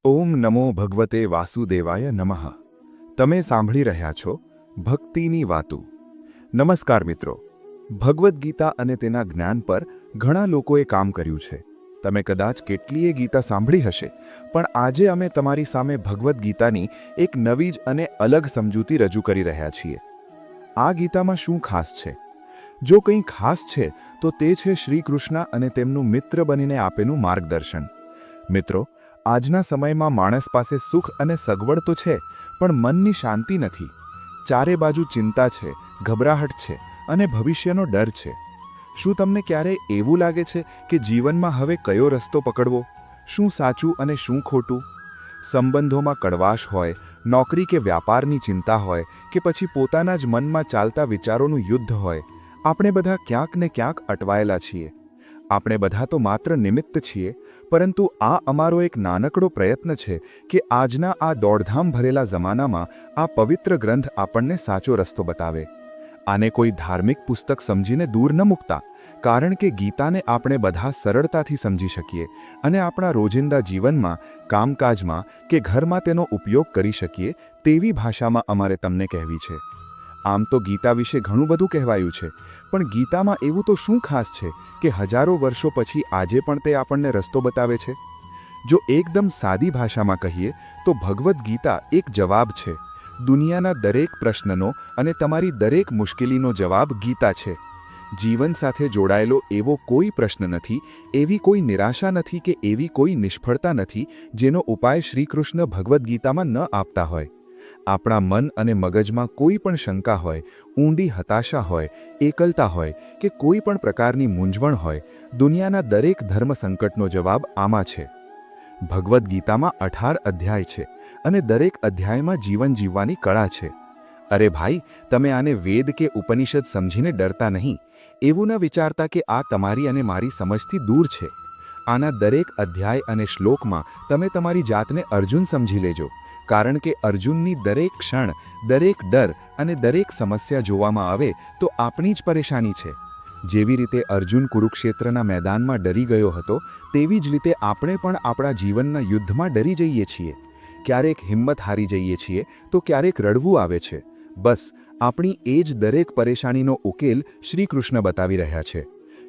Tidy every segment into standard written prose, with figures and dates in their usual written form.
ઓમ નમો ભગવતે વાસુદેવાય નમઃ. તમે સાંભળી રહ્યા છો ભક્તિની વાતો. નમસ્કાર મિત્રો. ભગવદ્ ગીતા અને તેના જ્ઞાન પર ઘણા લોકોએ કામ કર્યું છે. તમે કદાચ કેટલીય ગીતા સાંભળી હશે, પણ આજે અમે તમારી સામે ભગવદ્ ગીતાની એક નવી જ અને અલગ સમજૂતી રજૂ કરી રહ્યા છીએ. આ ગીતામાં શું ખાસ છે? જો કંઈ ખાસ છે તો તે છે શ્રી કૃષ્ણ અને તેમનું મિત્ર બનીને આપેલું માર્ગદર્શન. મિત્રો, આજના સમયમાં માણસ પાસે સુખ અને સગવડ તો છે, પણ મનની શાંતિ નથી. ચારે બાજુ ચિંતા છે, ગભરાહટ છે અને ભવિષ્યનો ડર છે. શું તમને ક્યારેય એવું લાગે છે કે જીવનમાં હવે કયો રસ્તો પકડવો? શું સાચું અને શું ખોટું? સંબંધોમાં કડવાશ હોય, નોકરી કે વ્યાપારની ચિંતા હોય, કે પછી પોતાના જ મનમાં ચાલતા વિચારોનું યુદ્ધ હોય, આપણે બધા ક્યાંક ને ક્યાંક અટવાયેલા છીએ. આપણે બધા તો માત્ર નિમિત્ત છીએ, પરંતુ આ અમારો એક નાનકડો પ્રયત્ન છે કે આજના આ દોડધામ ભરેલા જમાનામાં આ પવિત્ર ગ્રંથ આપણને સાચો રસ્તો બતાવે. આને કોઈ ધાર્મિક પુસ્તક સમજીને દૂર ન મૂકતા, કારણ કે ગીતાને આપણે બધા સરળતાથી સમજી શકીએ અને આપણા રોજિંદા જીવનમાં, કામકાજમાં કે ઘરમાં તેનો ઉપયોગ કરી શકીએ તેવી ભાષામાં અમારે તમને કહેવી છે. આમ તો ગીતા વિશે ઘણું બધું કહેવાયું છે, પણ ગીતામાં એવું તો શું ખાસ છે કે હજારો વર્ષો પછી આજે પણ તે આપણને રસ્તો બતાવે છે? જો એકદમ સાદી ભાષામાં કહીએ તો ભગવદ્ ગીતા એક જવાબ છે. દુનિયાના દરેક પ્રશ્નનો અને તમારી દરેક મુશ્કેલીનો જવાબ ગીતા છે. જીવન સાથે જોડાયેલો એવો કોઈ પ્રશ્ન નથી, એવી કોઈ નિરાશા નથી કે એવી કોઈ નિષ્ફળતા નથી જેનો ઉપાય શ્રીકૃષ્ણ ભગવદ્ ગીતામાં ન આપતા હોય. આપણા મન અને મગજમાં કોઈ પણ શંકા હોય, ઊંડી હતાશા હોય, એકલતા હોય કે કોઈ પણ પ્રકારની મૂંઝવણ હોય, દુનિયાના દરેક ધર્મ સંકટનો જવાબ આમાં છે. ભગવદ્ ગીતામાં 18 અધ્યાય છે અને દરેક અધ્યાયમાં જીવન જીવવાની કળા છે. અરે ભાઈ, તમે આને વેદ કે ઉપનિષદ સમજીને ડરતા નહીં. એવું ન વિચારતા કે આ તમારી અને મારી સમજથી દૂર છે. આના દરેક અધ્યાય અને શ્લોકમાં તમે તમારી જાતને અર્જુન સમજી લેજો, કારણ કે અર્જુનની દરેક ક્ષણ, દરેક ડર અને દરેક સમસ્યા જોવામાં આવે તો આપણી જ પરેશાની છે. જેવી રીતે અર્જુન કુરુક્ષેત્રના મેદાનમાં ડરી ગયો હતો, તેવી જ રીતે આપણે પણ આપણા જીવનના યુદ્ધમાં ડરી જઈએ છીએ. ક્યારેક હિંમત હારી જઈએ છીએ તો ક્યારેક રડવું આવે છે. બસ આપણી એ જ દરેક પરેશાનીનો ઉકેલ શ્રીકૃષ્ણ બતાવી રહ્યા છે.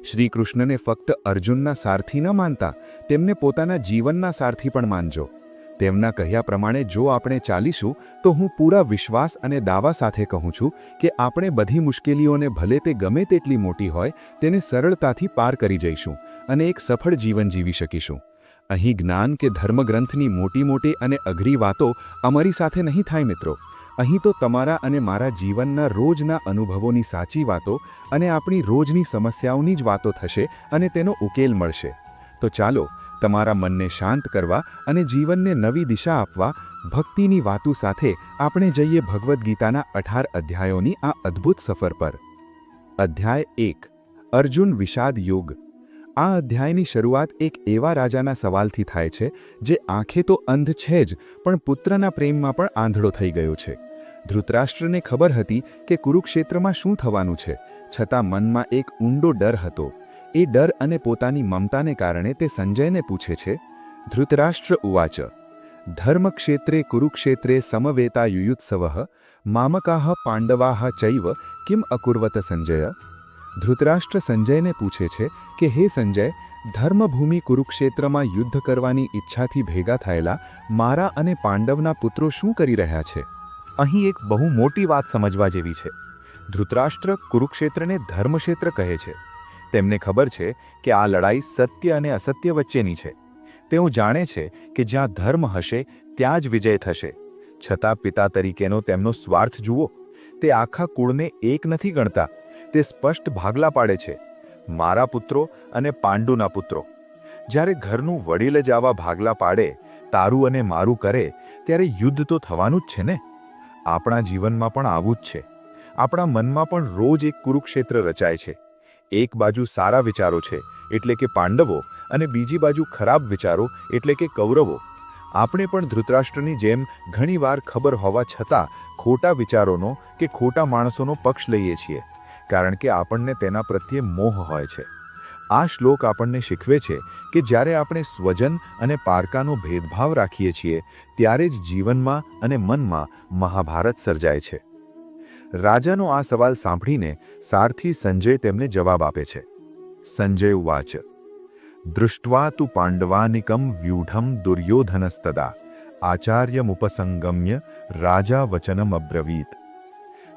શ્રીકૃષ્ણને ફક્ત અર્જુનના સારથી ન માનતા, તેમને પોતાના જીવનના સારથી પણ માનજો. તેમના કહ્યા પ્રમાણે જો આપણે ચાલીશું તો હું પૂરા વિશ્વાસ અને દાવા સાથે કહું છું કે આપણે બધી મુશ્કેલીઓને, ભલે તે ગમે તેટલી મોટી હોય, તેને સરળતાથી પાર કરી જઈશું અને એક સફળ જીવન જીવી શકીશું. અહીં જ્ઞાન કે ધર્મગ્રંથની મોટી મોટી અને અઘરી વાતો અમારી સાથે નહીં થાય મિત્રો. અહીં તો તમારા અને મારા જીવનના રોજના અનુભવોની સાચી વાતો અને આપણી રોજની સમસ્યાઓની જ વાતો થશે અને તેનો ઉકેલ મળશે. તો ચાલો, તમારા મનને શાંત કરવા અને જીવનને નવી દિશા આપવા ભક્તિની વાતો સાથે આપણે જઈએ ભગવદ્ ગીતાના 18 અધ્યાયોની આ અદ્ભુત સફર પર. અધ્યાય 1, અર્જુન વિષાદ યોગ. આ અધ્યાયની શરૂઆત એક એવા રાજાના સવાલથી થાય છે જે આંખે તો અંધ છે જ, પણ પુત્રના પ્રેમમાં પણ આંધળો થઈ ગયો છે. ધૃતરાષ્ટ્રને ખબર હતી કે કુરુક્ષેત્રમાં શું થવાનું છે, છતાં મનમાં એક ઊંડો ડર હતો. એ ડર અને પોતાની મમતાને કારણે તે સંજયને પૂછે છે. ધૃતરાષ્ટ્ર ઉવાચ ધર્મક્ષેત્રે કુરુક્ષેત્રે સમવેતા યુયુત્સવઃ મામકાહ પાંડવાહ ચૈવ કિમ અકુર્વત સંજય. ધૃતરાષ્ટ્ર સંજયને પૂછે છે કે હે સંજય, ધર્મભૂમિ કુરુક્ષેત્રમાં યુદ્ધ કરવાની ઈચ્છાથી ભેગા થયેલા મારા અને પાંડવના પુત્રો શું કરી રહ્યા છે? અહીં એક બહુ મોટી વાત સમજવા જેવી છે. ધૃતરાષ્ટ્ર કુરુક્ષેત્રને ધર્મક્ષેત્ર કહે છે. તેમને ખબર છે કે આ લડાઈ સત્ય અને અસત્ય વચ્ચેની છે. તેઓ જાણે છે કે જ્યાં ધર્મ હશે ત્યાં જ વિજય થશે. છતાં પિતા તરીકેનો તેમનો સ્વાર્થ જુઓ. તે આખા કુળને એક નથી ગણતા. તે સ્પષ્ટ ભાગલા પાડે છે, મારા પુત્રો અને પાંડુના પુત્રો. જ્યારે ઘરનું વડીલ જ આવા ભાગલા પાડે, તારું અને મારું કરે, ત્યારે યુદ્ધ તો થવાનું જ છે ને. આપણા જીવનમાં પણ આવું જ છે. આપણા મનમાં પણ રોજ એક કુરુક્ષેત્ર રચાય છે. એક બાજુ સારા વિચારો છે એટલે કે પાંડવો, અને બીજી બાજુ ખરાબ વિચારો એટલે કે કૌરવો. આપણે પણ ધૃતરાષ્ટ્રની જેમ ઘણીવાર ખબર હોવા છતાં ખોટા વિચારોનો કે ખોટા માણસોનો પક્ષ લઈએ છીએ, કારણ કે આપણને તેના પ્રત્યે મોહ હોય છે. આ શ્લોક આપણને શીખવે છે કે જ્યારે આપણે સ્વજન અને પારકાનો ભેદભાવ રાખીએ છીએ ત્યારે જ જીવનમાં અને મનમાં મહાભારત સર્જાય છે. રાજાનો આ સવાલ સાંભળીને સારથી સંજય તેમને જવાબ આપે છે. સંજય ઉવાચ દૃષ્ટ્વા તુ પાંડવાનિકમ વ્યૂઢમ દુર્યોધનસ્તદા આચાર્યમુપસંગમ્ય રાજા વચનમ અબ્રવીત.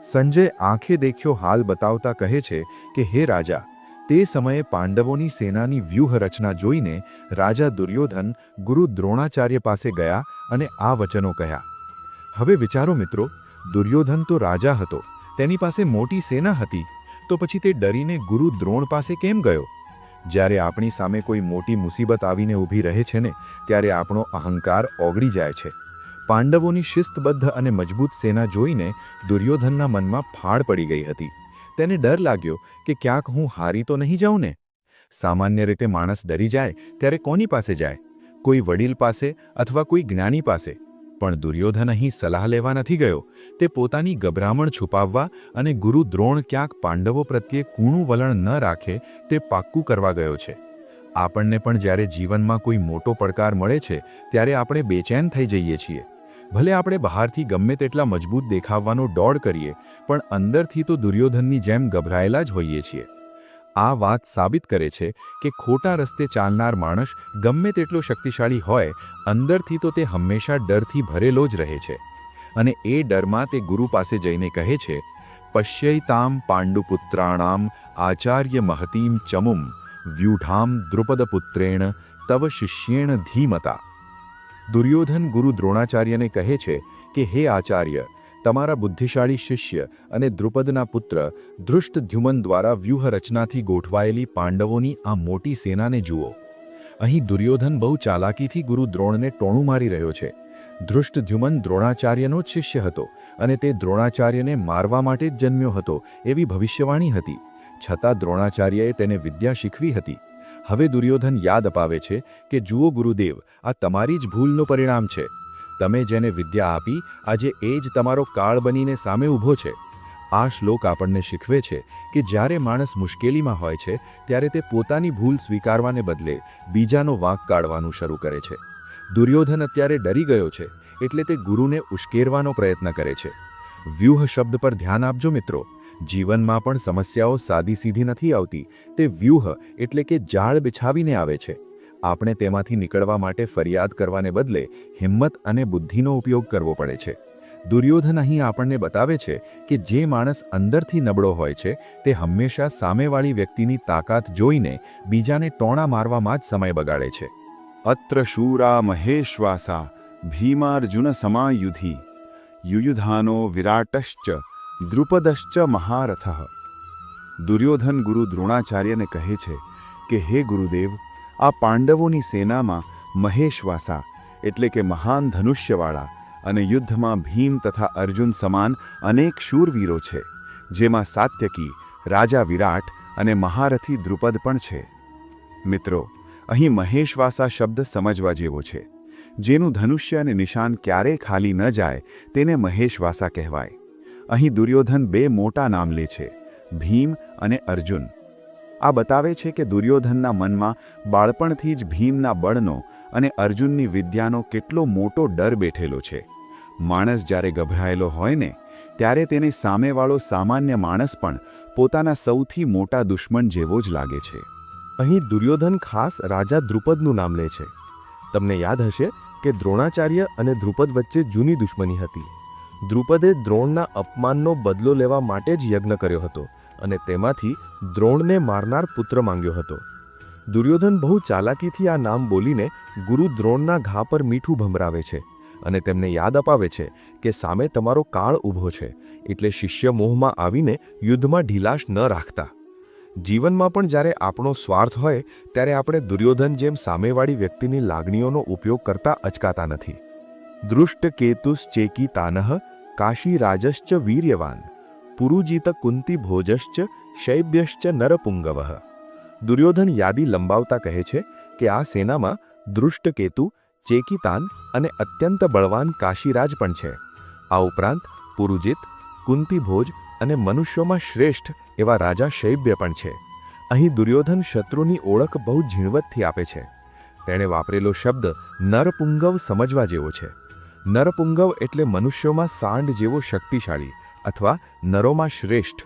સંજય આંખે દેખ્યો હાલ બતાવતા કહે છે કે હે રાજા, તે સમયે પાંડવોની સેનાની વ્યૂહરચના જોઈને રાજા દુર્યોધન ગુરુ દ્રોણાચાર્ય પાસે ગયા અને આ વચનો કહ્યા. હવે વિચારો મિત્રો, દુર્યોધન તો રાજા હતો, તેની પાસે મોટી સેના હતી, તો પછી તે ડરીને ગુરુ દ્રોણ પાસે કેમ ગયો? જ્યારે આપણી સામે કોઈ મોટી મુસીબત આવીને ઊભી રહે છે ને, ત્યારે આપણો અહંકાર ઓગળી જાય છે. પાંડવોની શિસ્તબદ્ધ અને મજબૂત સેના જોઈને દુર્યોધનના મનમાં ફાળ પડી ગઈ હતી. તેને ડર લાગ્યો કે ક્યાંક હું હારી તો નહીં જાઉં ને. સામાન્ય રીતે માણસ ડરી જાય ત્યારે કોની પાસે જાય? કોઈ વડીલ પાસે અથવા કોઈ જ્ઞાની પાસે. પણ દુર્યોધન અહીં સલાહ લેવા નથી ગયો, તે પોતાની ગભરામણ છુપાવવા અને ગુરુ દ્રોણ ક્યાંક પાંડવો પ્રત્યે કૂણું વલણ ન રાખે તે પાક્કું કરવા ગયો છે. આપણને પણ જ્યારે જીવનમાં કોઈ મોટો પડકાર મળે છે ત્યારે આપણે બેચેન થઈ જઈએ છીએ. ભલે આપણે બહારથી ગમે તેટલા મજબૂત દેખાવાનો દોડ કરીએ, પણ અંદરથી તો દુર્યોધનની જેમ ગભરાયેલા જ હોઈએ છીએ. આ વાત સાબિત કરે છે કે ખોટા રસ્તે ચાલનાર માણસ ગમે તેટલો શક્તિશાળી હોય, અંદરથી તો તે હંમેશા ડરથી ભરેલો જ રહે છે. અને એ ડરમાં તે ગુરુ પાસે જઈને કહે છે, પશ્યૈતામ પાંડુપુત્રાણામ આચાર્ય મહતીમ ચમુમ વ્યૂઢામ દ્રુપદપુત્રેણ તવ શિષ્યેણ ધીમતા. દુર્યોધન ગુરુ દ્રોણાચાર્યને કહે છે કે હે આચાર્ય, તમારા બુદ્ધિશાળી શિષ્ય અને દ્રુપદના પુત્ર ધૃષ્ટદ્યુમન દ્વારા વ્યૂહરચનાથી ગોઠવાયેલી પાંડવોની આ મોટી સેનાને જુઓ. અહીં દુર્યોધન બહુ ચાલાકીથી ગુરુ દ્રોણને ટોણું મારી રહ્યો છે. ધૃષ્ટદ્યુમન દ્રોણાચાર્યનો જ શિષ્ય હતો અને તે દ્રોણાચાર્યને મારવા માટે જ જન્મ્યો હતો એવી ભવિષ્યવાણી હતી. છતાં દ્રોણાચાર્યએ તેને વિદ્યા શીખવી હતી. હવે દુર્યોધન યાદ અપાવે છે કે જુઓ ગુરુદેવ, આ તમારી જ ભૂલનું પરિણામ છે. તમે જેને વિદ્યા આપી, આજે એ જ તમારો કાળ બનીને સામે ઊભો છે. આ શ્લોક આપણને શીખવે છે કે જ્યારે માણસ મુશ્કેલીમાં હોય છે ત્યારે તે પોતાની ભૂલ સ્વીકારવાને બદલે બીજાનો વાંક કાઢવાનું શરૂ કરે છે. દુર્યોધન અત્યારે ડરી ગયો છે એટલે તે ગુરુને ઉશ્કેરવાનો પ્રયત્ન કરે છે. વ્યૂહ શબ્દ પર ધ્યાન આપજો મિત્રો. જીવનમાં પણ સમસ્યાઓ સાદી સીધી નથી આવતી, તે વ્યૂહ એટલે કે જાળ બિછાવીને આવે છે. આપણે તેમાંથી નીકળવા માટે ફરિયાદ કરવાને બદલે હિંમત અને બુદ્ધિનો ઉપયોગ કરવો પડે છે. દુર્યોધન અહીં આપણને બતાવે છે કે જે માણસ અંદરથી નબળો હોય છે તે હંમેશા સામેવાળી વ્યક્તિની તાકાત જોઈને બીજાને ટોણા મારવામાં જ સમય બગાડે છે. અત્ર શૂરા મહેશ્વાસા ભીમાર્જુન સમાયુધિ યુયુધાનો વિરાટશ્ચ દ્રુપદશ્ચ મહારથઃ. દુર્યોધન ગુરુ દ્રોણાચાર્યને કહે છે કે હે ગુરુદેવ, આ પાંડવોની સેનામાં મહેશ્વાસા એટલે કે મહાન ધનુષ્યવાળા અને યુદ્ધમાં ભીમ તથા અર્જુન સમાન અનેક શૂરવીરો છે, જેમાં સાત્યકી, રાજા વિરાટ અને મહારથી દ્રુપદ પણ છે. મિત્રો, અહીં મહેશ્વાસા શબ્દ સમજવા જેવો છે. જેનું ધનુષ્ય અને નિશાન ક્યારેય ખાલી ન જાય તેને મહેશ્વાસા કહેવાય. અહીં દુર્યોધન બે મોટા નામ લે છે, ભીમ અને અર્જુન. આ બતાવે છે કે દુર્યોધનના મનમાં બાળપણથી જ ભીમના બળનો અને અર્જુનની વિદ્યાનો કેટલો મોટો ડર બેઠેલો છે. માણસ જ્યારે ગભરાયેલો હોય ને, ત્યારે તેને સામેવાળો સામાન્ય માણસ પણ પોતાના સૌથી મોટા દુશ્મન જેવો જ લાગે છે. અહીં દુર્યોધન ખાસ રાજા દ્રુપદનું નામ લે છે. તમને યાદ હશે કે દ્રોણાચાર્ય અને દ્રુપદ વચ્ચે જૂની દુશ્મની હતી. દ્રુપદે દ્રોણના અપમાનનો બદલો લેવા માટે જ યજ્ઞ કર્યો હતો અને તેમાંથી દ્રોણને મારનાર પુત્ર માંગ્યો હતો. દુર્યોધન બહુ ચાલાકીથી આ નામ બોલીને ગુરુ દ્રોણના ઘા પર મીઠું ભમરાવે છે અને તેમને યાદ અપાવે છે કે સામે તમારો કાળ ઊભો છે, એટલે શિષ્ય મોહમાં આવીને યુદ્ધમાં ઢીલાશ ન રાખતા. જીવનમાં પણ જ્યારે આપણો સ્વાર્થ હોય ત્યારે આપણે દુર્યોધન જેમ સામેવાળી વ્યક્તિની લાગણીઓનો ઉપયોગ કરતા અચકાતા નથી. દૃષ્ટકેતુશ્ચેકિતાનઃ કાશીરાજશ્ચ વીર્યવાન પુરુજીત કુંતી ભોજશ્ચ શૈબ્યશ્ચ નરપુંગવઃ. દુર્યોધન યાદી લંબાવતા કહે છે કે આ સેનામાં દૃષ્ટકેતુ, ચેકિતાન અને અત્યંત બળવાન કાશીરાજ પણ છે. આ ઉપરાંત પુરુજીત, કુંતીભોજ અને મનુષ્યોમાં શ્રેષ્ઠ એવા રાજા શૈબ્ય પણ છે. અહીં દુર્યોધન શત્રુની ઓળખ બહુ ઝીણવટથી આપે છે. તેણે વાપરેલો શબ્દ નરપુંગવ સમજવા જેવો છે. નરપુંગવ એટલે મનુષ્યોમાં સાંડ જેવો શક્તિશાળી અથવા નરોમાં શ્રેષ્ઠ.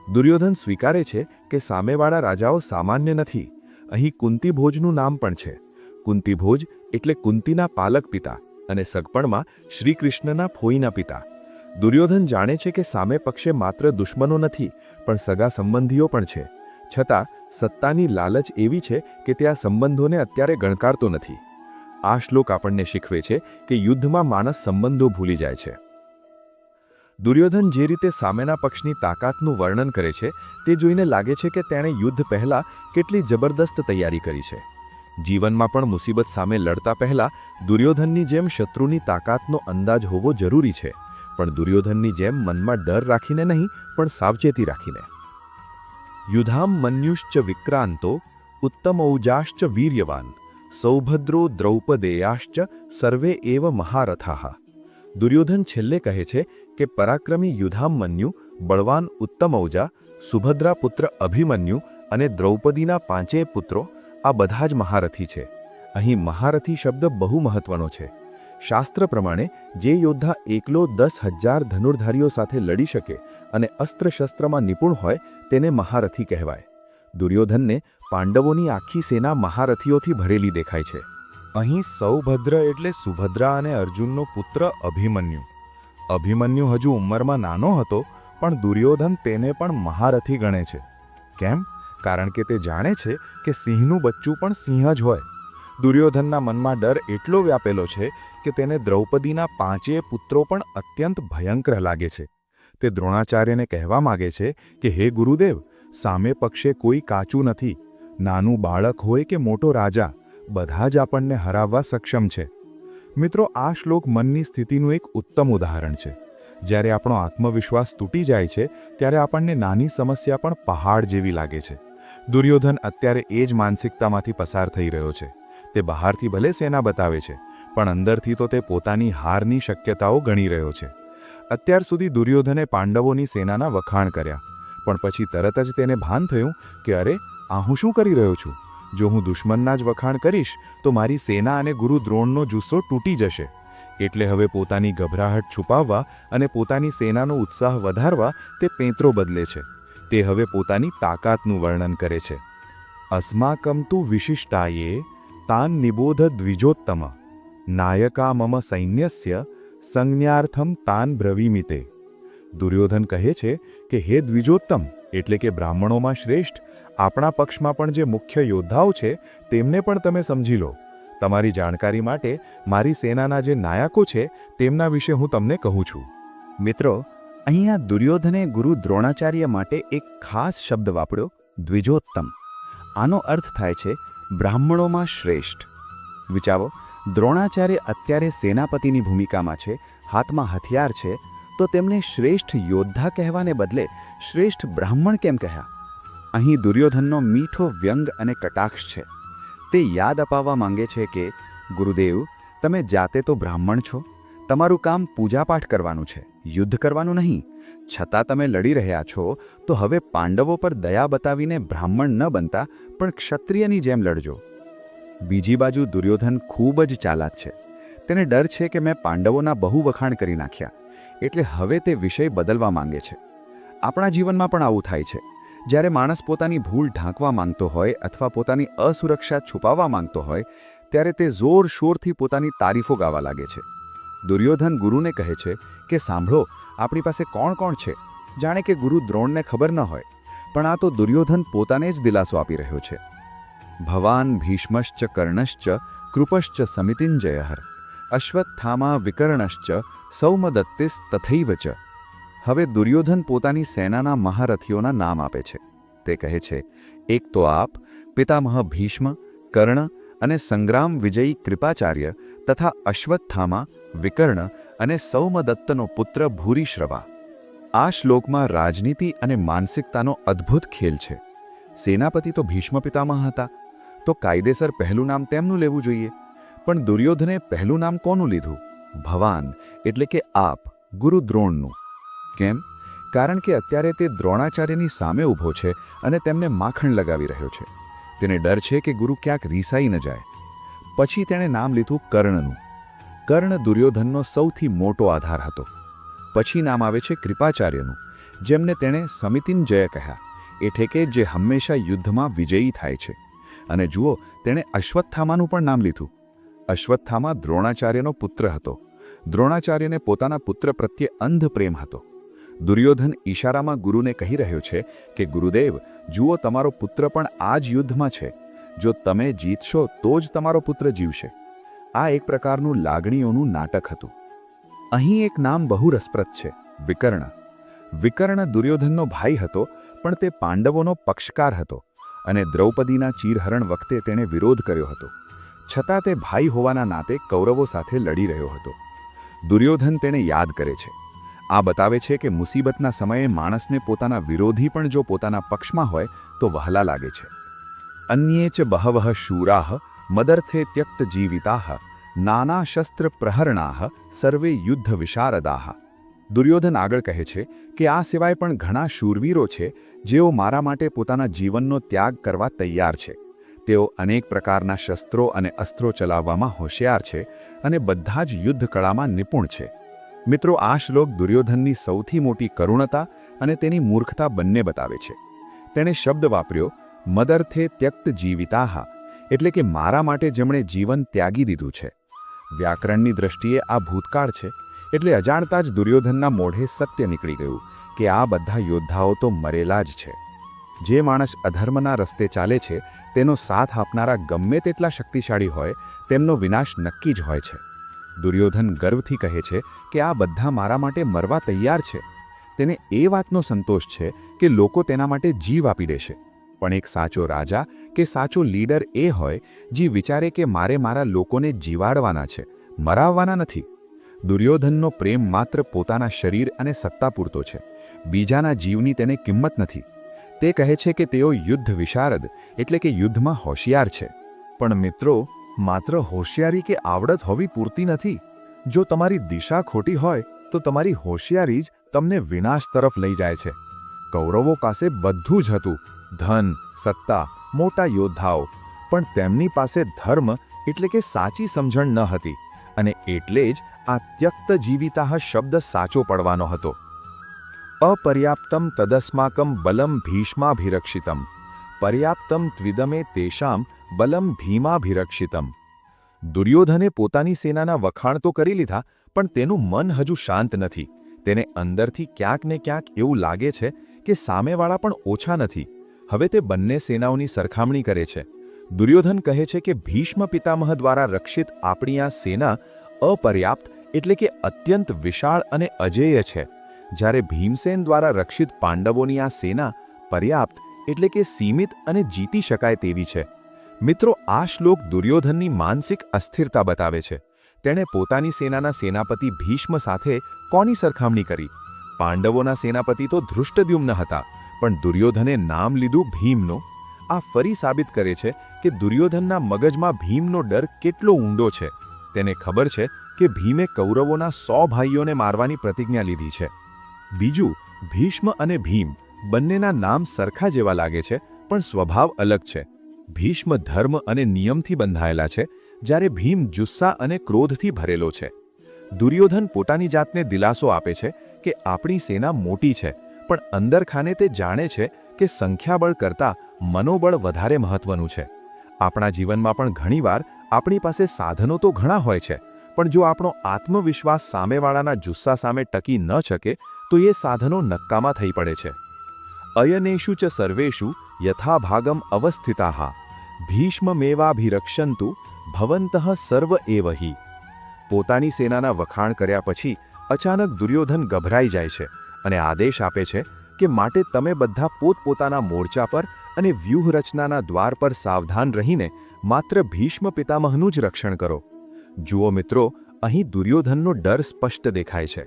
દુર્યોધન સ્વીકારે છે કે સામેવાળા રાજાઓ સામાન્ય નથી. અહીં કુંતીભોજનું નામ પણ છે. કુંતીભોજ એટલે કુંતીના પાલક પિતા અને સગપણમાં શ્રીકૃષ્ણના ફોઈના પિતા. દુર્યોધન જાણે છે કે સામે પક્ષે માત્ર દુશ્મનો નથી પણ સગા સંબંધીઓ પણ છે. છતાં સત્તાની લાલચ એવી છે કે તે આ સંબંધોને અત્યારે ગણકારતો નથી. આ શ્લોક આપણને શીખવે છે કે યુદ્ધમાં માણસ સંબંધો ભૂલી જાય છે. દુર્યોધન જે રીતે સામેના પક્ષની તાકાતનું વર્ણન કરે છે તે જોઈને લાગે છે કે તેણે યુદ્ધ પહેલાં કેટલી જબરદસ્ત તૈયારી કરી છે. જીવનમાં પણ મુસીબત સામે લડતા પહેલાં દુર્યોધનની જેમ શત્રુની તાકાતનો અંદાજ હોવો જરૂરી છે, પણ દુર્યોધનની જેમ મનમાં ડર રાખીને નહીં પણ સાવચેતી રાખીને. યુધામ મન્યુશ્ચ વિક્રાંતો ઉત્તમૌજાશ્ચ વીર્યવાન સૌભદ્રો દ્રૌપદેયાશ્ચ સર્વે એવ મહારથાઃ. દુર્યોધન છેલ્લે કહે છે કે પરાક્રમી યુધામન્યુ, બળવાન ઉત્તમૌજા, સુભદ્રા પુત્ર અભિમન્યુ અને દ્રૌપદીના 5 પુત્રો આ બધા જ મહારથી છે. અહીં મહારથી શબ્દ બહુ મહત્વનો છે. શાસ્ત્ર પ્રમાણે જે યોદ્ધા એકલો 10,000 ધનુર્ધારીઓ સાથે લડી શકે અને અસ્ત્રશસ્ત્રમાં નિપુણ હોય તેને મહારથી કહેવાય. દુર્યોધનને પાંડવોની આખી સેના મહારથીઓથી ભરેલી દેખાય છે. અહીં સૌભદ્ર એટલે સુભદ્રા અને અર્જુનનો પુત્ર અભિમન્યુ. અભિમન્યુ હજુ ઉંમરમાં નાનો હતો પણ દુર્યોધન તેને પણ મહારથી ગણે છે. કેમ? કારણ કે તે જાણે છે કે સિંહનું બચ્ચું પણ સિંહ જ હોય. દુર્યોધનના મનમાં ડર એટલો વ્યાપેલો છે કે તેને દ્રૌપદીના 5 પુત્રો પણ અત્યંત ભયંકર લાગે છે. તે દ્રોણાચાર્યને કહેવા માગે છે કે હે ગુરુદેવ, સામે પક્ષે કોઈ કાચું નથી. નાનું બાળક હોય કે મોટો રાજા, બધા જ આપણને હરાવવા સક્ષમ છે. મિત્રો, આ શ્લોક મનની સ્થિતિનું એક ઉત્તમ ઉદાહરણ છે. જ્યારે આપણો આત્મવિશ્વાસ તૂટી જાય છે ત્યારે આપણને નાની સમસ્યા પણ પહાડ જેવી લાગે છે. દુર્યોધન અત્યારે એ જ માનસિકતામાંથી પસાર થઈ રહ્યો છે. તે બહારથી ભલે સેના બતાવે છે પણ અંદરથી તો તે પોતાની હારની શક્યતાઓ ગણી રહ્યો છે. અત્યાર સુધી દુર્યોધને પાંડવોની સેનાના વખાણ કર્યા, પણ પછી તરત જ તેને ભાન થયું કે અરે, આ હું શું કરી રહ્યો છું? જો હું દુશ્મનના જ વખાણ કરીશ તો મારી સેના અને ગુરુ દ્રોણનો જુસ્સો તૂટી જશે. એટલે હવે પોતાની ગભરાહટ છુપાવવા અને પોતાની સેનાનો ઉત્સાહ વધારવા તે પેંતરો બદલે છે. તે હવે પોતાની તાકાતનું વર્ણન કરે છે. અસ્માકં તુ વિશિષ્ટાયે તાન નિબોધ દ્વિજોત્તમ નાયકા મમ સૈન્યસ્ય સંજ્ઞાર્થમ તાન બ્રવીમિતે. દુર્યોધન કહે છે કે હે દ્વિજોત્તમ એટલે કે બ્રાહ્મણોમાં શ્રેષ્ઠ, આપણા પક્ષમાં પણ જે મુખ્ય યોદ્ધાઓ છે તેમને પણ તમે સમજી લો. તમારી જાણકારી માટે મારી સેનાના જે નાયકો છે તેમના વિશે હું તમને કહું છું. મિત્રો, અહીંયા દુર્યોધને ગુરુ દ્રોણાચાર્ય માટે એક ખાસ શબ્દ વાપર્યો, દ્વિજોત્તમ. આનો અર્થ થાય છે બ્રાહ્મણોમાં શ્રેષ્ઠ. વિચારો, દ્રોણાચાર્ય અત્યારે સેનાપતિની ભૂમિકામાં છે, હાથમાં હથિયાર છે, તો તેમને શ્રેષ્ઠ યોદ્ધા કહેવાને બદલે શ્રેષ્ઠ બ્રાહ્મણ કેમ કહ્યા? અહીં દુર્યોધનનો મીઠો વ્યંગ અને કટાક્ષ છે. તે યાદ અપાવવા માંગે છે કે ગુરુદેવ, તમે જાતે તો બ્રાહ્મણ છો, તમારું કામ પૂજાપાઠ કરવાનું છે, યુદ્ધ કરવાનું નહીં. છતાં તમે લડી રહ્યા છો તો હવે પાંડવો પર દયા બતાવીને બ્રાહ્મણ ન બનતા પણ ક્ષત્રિયની જેમ લડજો. બીજી બાજુ દુર્યોધન ખૂબ જ ચાલાક છે. તેને ડર છે કે મેં પાંડવોના બહુ વખાણ કરી નાખ્યા, એટલે હવે તે વિષય બદલવા માંગે છે. આપણા જીવનમાં પણ આવું થાય છે. જ્યારે માણસ પોતાની ભૂલ ઢાંકવા માંગતો હોય અથવા પોતાની અસુરક્ષા છુપાવવા માંગતો હોય ત્યારે તે જોરશોરથી પોતાની તારીફો ગાવા લાગે છે. દુર્યોધન ગુરુને કહે છે કે સાંભળો, આપણી પાસે કોણ કોણ છે, જાણે કે ગુરુ દ્રોણને ખબર ન હોય. પણ આ તો દુર્યોધન પોતાને જ દિલાસો આપી રહ્યો છે. ભવાન ભીષ્મશ્ચ કર્ણશ્ચ કૃપશ્ચ સમિતિંજયઃ અશ્વત્થામા વિકર્ણશ્ચ સૌમદત્તિસ તથૈવ ચ. હવે દુર્યોધન પોતાની સેનાના મહારથીઓના નામ આપે છે. તે કહે છે, એક તો આપ, પિતામહ ભીષ્મ, કર્ણ અને સંગ્રામ વિજયી કૃપાચાર્ય તથા અશ્વત્થામા, વિકર્ણ અને સૌમદત્તનો પુત્ર ભૂરિશ્રવા. આ શ્લોકમાં રાજનીતિ અને માનસિકતાનો અદ્ભુત ખેલ છે. સેનાપતિ તો ભીષ્મ પિતામહ હતા, તો કાયદેસર પહેલું નામ તેમનું લેવું જોઈએ. પણ દુર્યોધને પહેલું નામ કોનું લીધું? ભવાન એટલે કે આપ, ગુરુ દ્રોણનું. કેમ? કારણ કે અત્યારે તે દ્રોણાચાર્યની સામે ઊભો છે અને તેમને માખણ લગાવી રહ્યો છે. તેને ડર છે કે ગુરુ ક્યાંક રીસાઈ ન જાય. પછી તેણે નામ લીધું કર્ણનું. કર્ણ દુર્યોધનનો સૌથી મોટો આધાર હતો. પછી નામ આવે છે કૃપાચાર્યનું, જેમને તેણે સમિતિંજય કહ્યા, એટલે કે જે હંમેશા યુદ્ધમાં વિજયી થાય છે. અને જુઓ, તેણે અશ્વત્થામાનું પણ નામ લીધું. અશ્વત્થામા દ્રોણાચાર્યનો પુત્ર હતો. દ્રોણાચાર્યને પોતાના પુત્ર પ્રત્યે અંધ પ્રેમ હતો. દુર્યોધન ઈશારામાં ગુરુને કહી રહ્યો છે કે ગુરુદેવ, જુઓ, તમારો પુત્ર પણ આ જ યુદ્ધમાં છે. જો તમે જીતશો તો જ તમારો પુત્ર જીવશે. આ એક પ્રકારનું લાગણીઓનું નાટક હતું. અહીં એક નામ બહુ રસપ્રદ છે, વિકર્ણ. વિકર્ણ દુર્યોધનનો ભાઈ હતો, પણ તે પાંડવોનો પક્ષકાર હતો અને દ્રૌપદીના ચીરહરણ વખતે તેણે વિરોધ કર્યો હતો. છતાં તે ભાઈ હોવાના નાતે કૌરવો સાથે લડી રહ્યો હતો. દુર્યોધન તેને યાદ કરે છે. આ બતાવે છે કે મુસીબતના સમયે માણસને પોતાના વિરોધી પણ જો પોતાના પક્ષમાં હોય તો વહાલા લાગે છે. અન્યે ચ બહવઃ શૂરાઃ મદર્થે ત્યક્ત જીવિતાઃ નાના શસ્ત્ર પ્રહરણાઃ સર્વે યુદ્ધ વિશારદાઃ. દુર્યોધન આગળ કહે છે કે આ સિવાય પણ ઘણા શૂરવીરો છે જેઓ મારા માટે પોતાના જીવનનો ત્યાગ કરવા તૈયાર છે. તેઓ અનેક પ્રકારના શસ્ત્રો અને અસ્ત્રો ચલાવવામાં હોશિયાર છે અને બધા જ યુદ્ધ કળામાં નિપુણ છે. મિત્રો, આ શ્લોક દુર્યોધનની સૌથી મોટી કરુણતા અને તેની મૂર્ખતા બંને બતાવે છે. તેણે શબ્દ વાપર્યો મદર્થે ત્યક્ત જીવિતાઃ, એટલે કે મારા માટે જેમણે જીવન ત્યાગી દીધું છે. વ્યાકરણની દ્રષ્ટિએ આ ભૂતકાળ છે, એટલે અજાણતા જ દુર્યોધનના મોઢે સત્ય નીકળી ગયું કે આ બધા યોદ્ધાઓ તો મરેલા જ છે. જે માણસ અધર્મના રસ્તે ચાલે છે તેનો સાથ આપનારા ગમે તેટલા શક્તિશાળી હોય, તેમનો વિનાશ નક્કી જ હોય છે. દુર્યોધન ગર્વથી કહે છે કે આ બધા મારા માટે મરવા તૈયાર છે. તેને એ વાતનો સંતોષ છે કે લોકો તેના માટે જીવ આપી દેશે. પણ એક સાચો રાજા કે સાચો લીડર એ હોય જે વિચારે કે મારે મારા લોકોને જીવાડવાના છે, મરાવવાના નથી. દુર્યોધનનો પ્રેમ માત્ર પોતાના શરીર અને સત્તા પૂરતો છે. બીજાના જીવની તેને કિંમત નથી. તે કહે છે કે તેઓ યુદ્ધ વિશારદ, એટલે કે યુદ્ધમાં હોશિયાર છે. પણ મિત્રો, માત્ર હોશિયારી કે આવડત હોવી પૂરતી નથી. જો તમારી દિશા ખોટી હોય તો તમારી હોશિયારી જ તમને વિનાશ તરફ લઈ જાય છે. કૌરવો પાસે બધું જ હતું, ધન, સત્તા, મોટા યોદ્ધાઓ, પણ તેમની પાસે ધર્મ એટલે કે સાચી સમજણ ન હતી. અને એટલે જ આ ત્યક્ત જીવિતાઃ શબ્દ સાચો પડવાનો હતો. અપર્યાપ્તમ તદસ્માકમ બલમ ભીષ્માભિરક્ષિતમ પર્યાપ્તમ ત્વિદમે તેષામ બલમ ભીમાભિરક્ષિતમ. દુર્યોધને પોતાની સેનાના વખાણ તો કરી લીધા, પણ તેનું મન હજુ શાંત નથી. તેને અંદરથી ક્યાંક ને ક્યાંક એવું લાગે છે કે સામેવાળા પણ ઓછા નથી. હવે તે બંને સેનાઓની સરખામણી કરે છે. દુર્યોધન કહે છે કે ભીષ્મ પિતામહ દ્વારા રક્ષિત આપણી આ સેના અપર્યાપ્ત એટલે કે અત્યંત વિશાળ અને અજેય છે, જ્યારે ભીમસેન દ્વારા રક્ષિત પાંડવોની આ સેના પર્યાપ્ત એટલે કે સીમિત અને જીતી શકાય તેવી છે. મિત્રો, આ શ્લોક દુર્યોધનની માનસિક અસ્થિરતા બતાવે છે. તેણે પોતાની સેનાના સેનાપતિ ભીષ્મ સાથે કોની સરખામણી કરી? પાંડવોના સેનાપતિ તો ધૃષ્ટદ્યુમ્ન હતા, પણ દુર્યોધને નામ લીધું ભીમનું. આ ફરી સાબિત કરે છે કે દુર્યોધનના મગજમાં ભીમનો ડર કેટલો ઊંડો છે. તેને ખબર છે કે ભીમે કૌરવોના 100 ભાઈઓને મારવાની પ્રતિજ્ઞા લીધી છે. બીજું, ભીષ્મ અને ભીમ બંનેના નામ સરખા જેવા લાગે છે, પણ સ્વભાવ અલગ છે. ભીષ્મ ધર્મ અને નિયમથી બંધાયેલા છે, જ્યારે ભીમ જુસ્સા અને ક્રોધથી ભરેલો છે. દુર્યોધન પોતાની જાતને દિલાસો આપે છે કે આપણી સેના મોટી છે, પણ અંદરખાને તે જાણે છે કે સંખ્યાબળ કરતાં મનોબળ વધારે મહત્વનું છે. આપણા જીવનમાં પણ ઘણીવાર આપણી પાસે સાધનો તો ઘણા હોય છે, પણ જો આપણો આત્મવિશ્વાસ સામેવાળાના જુસ્સા સામે ટકી ન શકે તો એ સાધનો નક્કામા થઈ પડે છે. અયનેષુ ચ સર્વેષુ યથાભાગમ અવસ્થિતાઃ ભીષ્મમેવાભિરક્ષંતુ ભવંતઃ સર્વ એવ હિ. પોતાની સેનાના વખાણ કર્યા પછી અચાનક દુર્યોધન ગભરાઈ જાય છે અને આદેશ આપે છે કે માટે તમે બધા પોતપોતાના મોરચા પર અને વ્યૂહરચનાના દ્વાર પર સાવધાન રહીને માત્ર ભીષ્મ પિતામહનું જ રક્ષણ કરો. જુઓ મિત્રો, અહીં દુર્યોધનનો ડર સ્પષ્ટ દેખાય છે.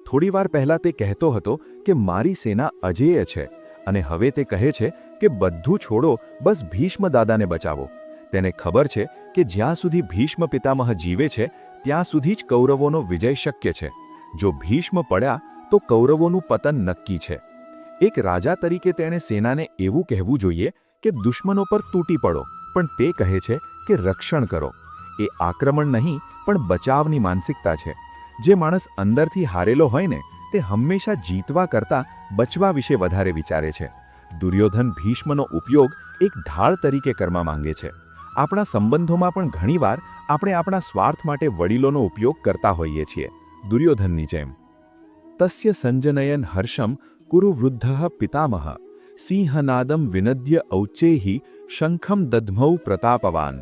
થોડીવાર પહેલાં તે કહેતો હતો કે મારી સેના અજેય છે, અને હવે તે કહે છે કે બધું છોડો, બસ ભીષ્મ દાદાને બચાવો. તેને ખબર છે કે જ્યાં સુધી ભીષ્મ પિતામહ જીવે છે ત્યાં સુધી જ કૌરવોનો વિજય શક્ય છે. જો ભીષ્મ પડ્યા તો કૌરવોનું પતન નક્કી છે. એક રાજા તરીકે તેણે સેનાને એવું કહેવું જોઈએ કે દુશ્મનો પર તૂટી પડો, પણ તે કહે છે કે રક્ષણ કરો. એ આક્રમણ નહીં પણ બચાવની માનસિકતા છે. જે માણસ અંદરથી હારેલો હોય ને તે હંમેશા જીતવા કરતાં બચવા વિશે વધારે વિચારે છે. દુર્યોધન ભીષ્મનો ઉપયોગ એક ઢાળ તરીકે કરવા માંગે છે. આપણા સંબંધોમાં પણ ઘણીવાર આપણે આપણા સ્વાર્થ માટે વડીલોનો ઉપયોગ કરતા હોઈએ છીએ, દુર્યોધનની જેમ. તસ્ય સંજનયન હર્ષમ કુરુ વૃદ્ધ પિતામહ સિંહનાદમ વિનદ્ય ઔચેહિ શંખમ દધમૌ પ્રતાપવાન.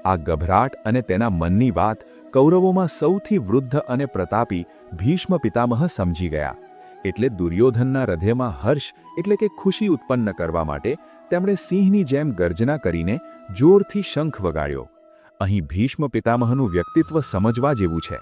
આ ગભરાટ અને તેના મનની વાત કૌરવોમાં સૌથી વૃદ્ધ અને પ્રતાપી ભીષ્મ પિતામહ સમજી ગયા. એટલે દુર્યોધનના હૃદયમાં હર્ષ એટલે કે ખુશી ઉત્પન્ન કરવા માટે તેમણે સિંહની જેમ ગર્જના કરીને જોરથી શંખ વગાડ્યો. અહીં ભીષ્મ પિતામહનું વ્યક્તિત્વ સમજવા જેવું છે.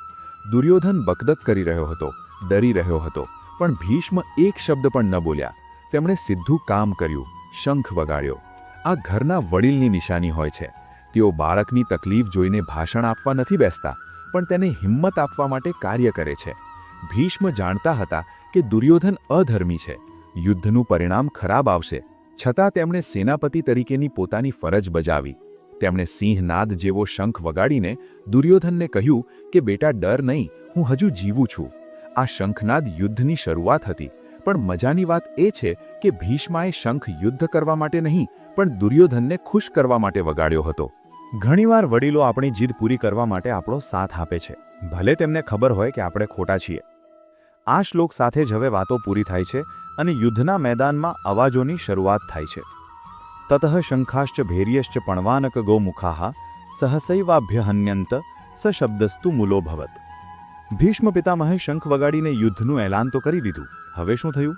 દુર્યોધન બકદક કરી રહ્યો હતો, ડરી રહ્યો હતો, પણ ભીષ્મ એક શબ્દ પણ ન બોલ્યા. તેમણે સીધું કામ કર્યું, શંખ વગાડ્યો. આ ઘરના વડીલની નિશાની હોય છે. તેઓ બાળકની તકલીફ જોઈને ભાષણ આપવા નથી બેસતા, પણ તેને હિંમત આપવા માટે કાર્ય કરે છે. ભીષ્મ જાણતા હતા કે દુર્યોધન અધર્મી છે, યુદ્ધનું પરિણામ ખરાબ આવશે, છતાં તેમણે સેનાપતિ તરીકેની પોતાની ફરજ બજાવી. તેમણે સિંહનાદ જેવો શંખ વગાડીને દુર્યોધનને કહ્યું કે બેટા ડર નહીં, હું હજુ જીવું છું. આ શંખનાદ યુદ્ધની શરૂઆત હતી, પણ મજાની વાત એ છે કે ભીષ્માએ શંખ યુદ્ધ કરવા માટે નહીં પણ દુર્યોધનને ખુશ કરવા માટે વગાડ્યો હતો. ઘણીવાર વડીલો આપણી જીદ પૂરી કરવા માટે આપણો સાથ આપે છે, ભલે તેમને ખબર હોય કે આપણે ખોટા છીએ. આ શ્લોક સાથે જ હવે વાતો પૂરી થાય છે અને યુદ્ધના મેદાનમાં અવાજોની શરૂઆત થાય છે. તતઃ શંખાશ્ચ ભૈર્યશ્ચ પણવાનક ગોમુખાહ સહસૈવાભ્યહન્યંત સશબ્દસ્તુ મૂલોભવત. ભીષ્મ પિતામહે શંખ વગાડીને યુદ્ધનું એલાન તો કરી દીધું. હવે શું થયું?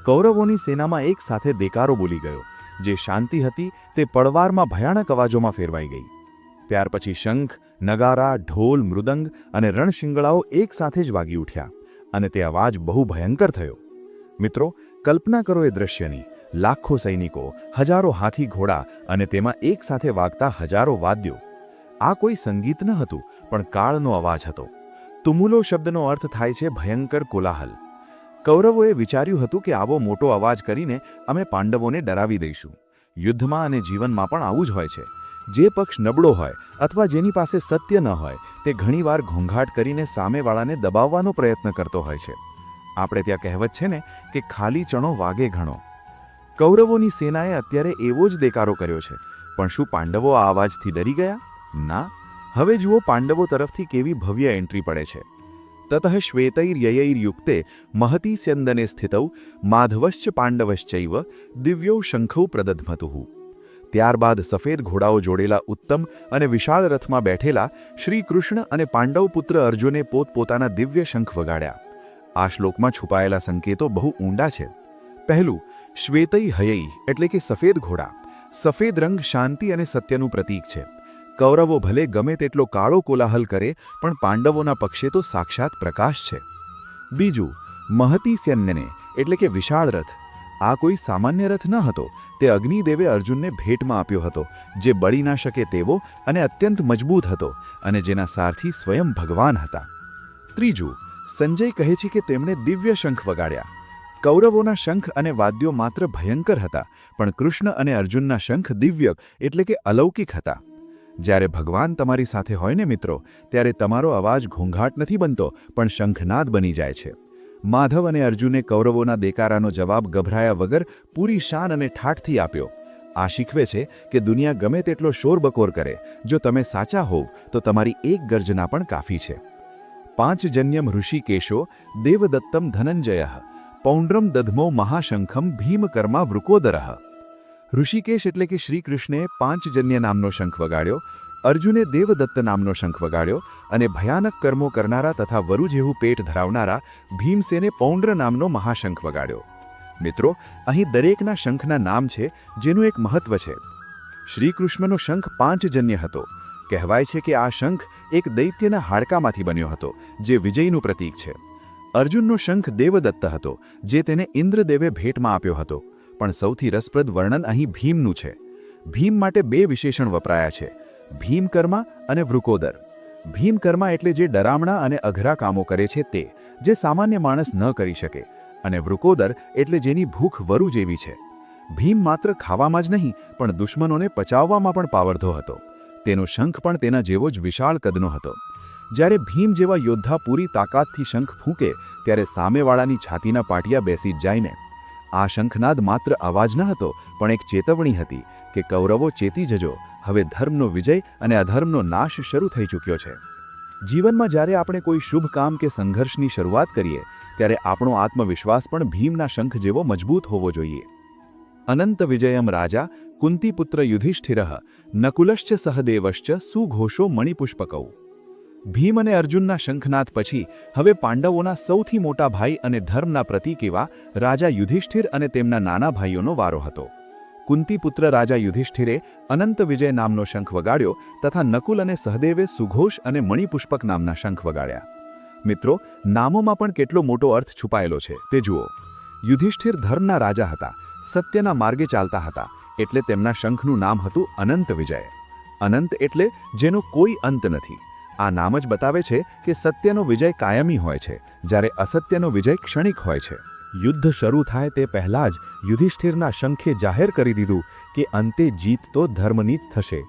કૌરવોની સેનામાં એક સાથે દેકારો બોલી ગયો. જે શાંતિ હતી તે પડવારમાં ભયાનક અવાજોમાં ફેરવાઈ ગઈ. ત્યાર પછી શંખ, નગારા, ઢોલ, મૃદંગ અને રણશિંગળાઓ એક સાથે જ વાગી ઉઠ્યા અને તે અવાજ બહુ ભયંકર થયો. મિત્રો, કલ્પના કરો એ દ્રશ્યની. લાખો સૈનિકો, હજારો હાથી ઘોડા અને તેમાં એક સાથે વાગતા હજારો વાદ્યો. આ કોઈ સંગીત ન હતું, પણ કાળનો અવાજ હતો. તુમુલો શબ્દનો અર્થ થાય છે ભયંકર કોલાહલ. કૌરવોએ વિચાર્યું હતું કે આવો મોટો અવાજ કરીને અમે પાંડવોને ડરાવી દઈશું. યુદ્ધમાં અને જીવનમાં પણ આવું જ હોય છે. જે પક્ષ નબળો હોય અથવા જેની પાસે સત્ય ન હોય તે ઘણીવાર ઘોંઘાટ કરીને સામેવાળાને દબાવવાનો પ્રયત્ન કરતો હોય છે. આપણે ત્યાં કહેવત છે ને કે ખાલી ચણો વાગે ઘણો. કૌરવોની સેનાએ અત્યારે એવો જ દેકારો કર્યો છે, પણ શું પાંડવો આ અવાજથી ડરી ગયા? ના. હવે જુઓ પાંડવો તરફથી કેવી ભવ્ય એન્ટ્રી પડે છે. તતઃ શ્વેતૈર્યયૈર્યુક્તે મહતી સ્યંદને સ્થિતૌ માધવશ્ચ પાંડવશ્ચૈવ દિવ્યૌ શંખૌ પ્રદધ્મતુઃ. ત્યારબાદ સફેદ ઘોડાઓ જોડેલા ઉત્તમ અને વિશાળ રથમાં બેઠેલા શ્રી કૃષ્ણ અને પાંડવ પુત્ર અર્જુને પોતપોતાના દિવ્ય શંખ વગાડ્યા. આ શ્લોકમાં છુપાયેલા સંકેતો બહુ ઊંડા છે. પહેલું, શ્વેતૈ હયૈ એટલે કે સફેદ ઘોડા. સફેદ રંગ શાંતિ અને સત્યનું પ્રતીક છે. કૌરવો ભલે ગમે તેટલો કાળો કોલાહલ કરે, પણ પાંડવોના પક્ષે તો સાક્ષાત પ્રકાશ છે. બીજું, મહતી સ્યન્યને એટલે કે વિશાળ રથ. આ કોઈ સામાન્ય રથ ન હતો, તે અગ્નિદેવે અર્જુનને ભેટમાં આપ્યો હતો, જે બળી ના શકે તેવો અને અત્યંત મજબૂત હતો અને જેના સારથી સ્વયં ભગવાન હતા. ત્રીજું, સંજય કહે છે કે તેમણે દિવ્ય શંખ વગાડ્યા. કૌરવોના શંખ અને વાદ્યો માત્ર ભયંકર હતા, પણ કૃષ્ણ અને અર્જુનના શંખ દિવ્ય એટલે કે અલૌકિક હતા. જ્યારે ભગવાન તમારી સાથે હોય ને મિત્રો, ત્યારે તમારો અવાજ ઘોંઘાટ નથી બનતો, પણ શંખનાદ બની જાય છે. માધવ અને અર્જુને કૌરવોના દેકારાનો જવાબ ગભરાયા વગર પૂરી શાન અને ઠાઠથી આપ્યો. આ શીખવે છે કે દુનિયા ગમે તેટલો શોરબકોર કરે, જો તમે સાચા હોવ તો તમારી એક ગર્જના પણ કાફી છે. પાંચજન્યમ ઋષિકેશો દેવદત્તમ ધનંજય પૌંડ્રમ દધમો મહાશંખમ ભીમકર્મા વૃકોદરઃ. ઋષિકેશ એટલે કે શ્રી કૃષ્ણે પાંચજન્ય નામનો શંખ વગાડ્યો, અર્જુને દેવદત્ત નામનો શંખ વગાડ્યો અને ભયાનક કર્મો કરનારા તથા વરુ જેવું પેટ ધરાવનારા ભીમસેને પૌંડ્ર નામનો મહાશંખ વગાડ્યો. મિત્રો, અહીં દરેકના શંખના નામ છે, જેનું એક મહત્વ છે. શ્રી કૃષ્ણનો શંખ પાંચજન્ય હતો. કહેવાય છે કે આ શંખ એક દૈત્યના હાડકામાંથી બન્યો હતો, જે વિજયનું પ્રતીક છે. અર્જુનનો શંખ દેવદત્ત હતો, જે તેને ઇન્દ્રદેવે ભેટમાં આપ્યો હતો. પણ સૌથી રસપ્રદ વર્ણન અહીં ભીમનું છે. ભીમ માટે બે વિશેષણ વપરાયા છે, ભીમકર્મા અને વૃકોદર. ભીમકર્મા એટલે જે ડરામણા અને અઘરા કામો કરે છે તે, જે સામાન્ય માણસ ન કરી શકે, અને વૃકોદર એટલે જેની ભૂખ વરુ જેવી છે. ભીમ માત્ર ખાવામાં જ નહીં પણ દુશ્મનોને પચાવવામાં પણ પાવરધો હતો. તેનો શંખ પણ તેના જેવો જ વિશાળ કદનો હતો. જ્યારે ભીમ જેવા યોદ્ધા પૂરી તાકાતથી શંખ ફૂંકે ત્યારે સામેવાળાની છાતીના પાટિયા બેસી જ જાય ને. આ શંખનાદ માત્ર અવાજ ન હતો પણ એક ચેતવણી હતી કે કૌરવો ચેતી જજો, હવે ધર્મનો વિજય અને અધર્મનો નાશ શરૂ થઈ ચૂક્યો છે. જીવનમાં જ્યારે આપણે કોઈ શુભ કામ કે સંઘર્ષની શરૂઆત કરીએ ત્યારે આપણો આત્મવિશ્વાસ પણ ભીમના શંખ જેવો મજબૂત હોવો જોઈએ. અનંત વિજયમ રાજા કુંતીપુત્ર યુધિષ્ઠિરઃ નકુલશ્ચ સહદેવશ્ચ સુઘોષો મણિપુષ્પકૌ. ભીમ અને અર્જુનના શંખનાદ પછી હવે પાંડવોના સૌથી મોટા ભાઈ અને ધર્મના પ્રતીક એવા રાજા યુધિષ્ઠિર અને તેમના નાના ભાઈઓનો વારો હતો. કુંતીપુત્ર રાજા યુધિષ્ઠિરે અનંત વિજય નામનો શંખ વગાડ્યો તથા નકુલ અને સહદેવે સુઘોષ અને મણિપુષ્પક નામના શંખ વગાડ્યા. મિત્રો, નામોમાં પણ કેટલો મોટો અર્થ છુપાયેલો છે તે જુઓ. યુધિષ્ઠિર ધર્મના રાજા હતા, સત્યના માર્ગે ચાલતા હતા, એટલે તેમના શંખનું નામ હતું અનંત વિજય. અનંત એટલે જેનો કોઈ અંત નથી. આ નામ જ બતાવે છે કે સત્યનો વિજય કાયમી હોય છે, જ્યારે અસત્યનો વિજય ક્ષણિક હોય છે. યુદ્ધ શરૂ થાય તે પહેલાં જ યુધિષ્ઠિરના શંખે જાહેર કરી દીધું કે અંતે જીત તો ધર્મની જ થશે.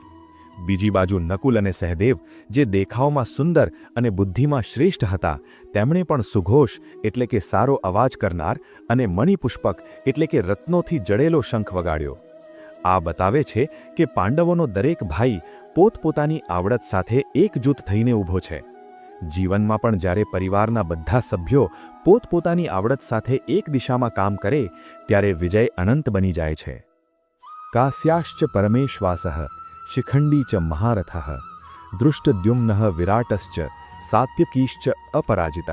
બીજી બાજુ નકુલ અને સહદેવ, જે દેખાવમાં સુંદર અને બુદ્ધિમાં શ્રેષ્ઠ હતા, તેમણે પણ સુઘોષ એટલે કે સારો અવાજ કરનાર અને મણિપુષ્પક એટલે કે રત્નોથી જડેલો શંખ વગાડ્યો. આ બતાવે છે કે પાંડવોનો દરેક ભાઈ પોતપોતાની આવડત સાથે એકજૂથ થઈને ઊભો છે. જીવનમાં પણ જ્યારે પરિવારના બધા સભ્યો પોતપોતાની આવડત સાથે એક દિશામાં કામ કરે ત્યારે વિજય અનંત બની જાય છે. કાસ્યાશ્ચ પરમેશ્વાસઃ શિખંડી ચ મહારથઃ દૃષ્ટદ્યુમ્નઃ વિરાટશ્ચ સાત્યકીશ્ચ અપરાજિતઃ.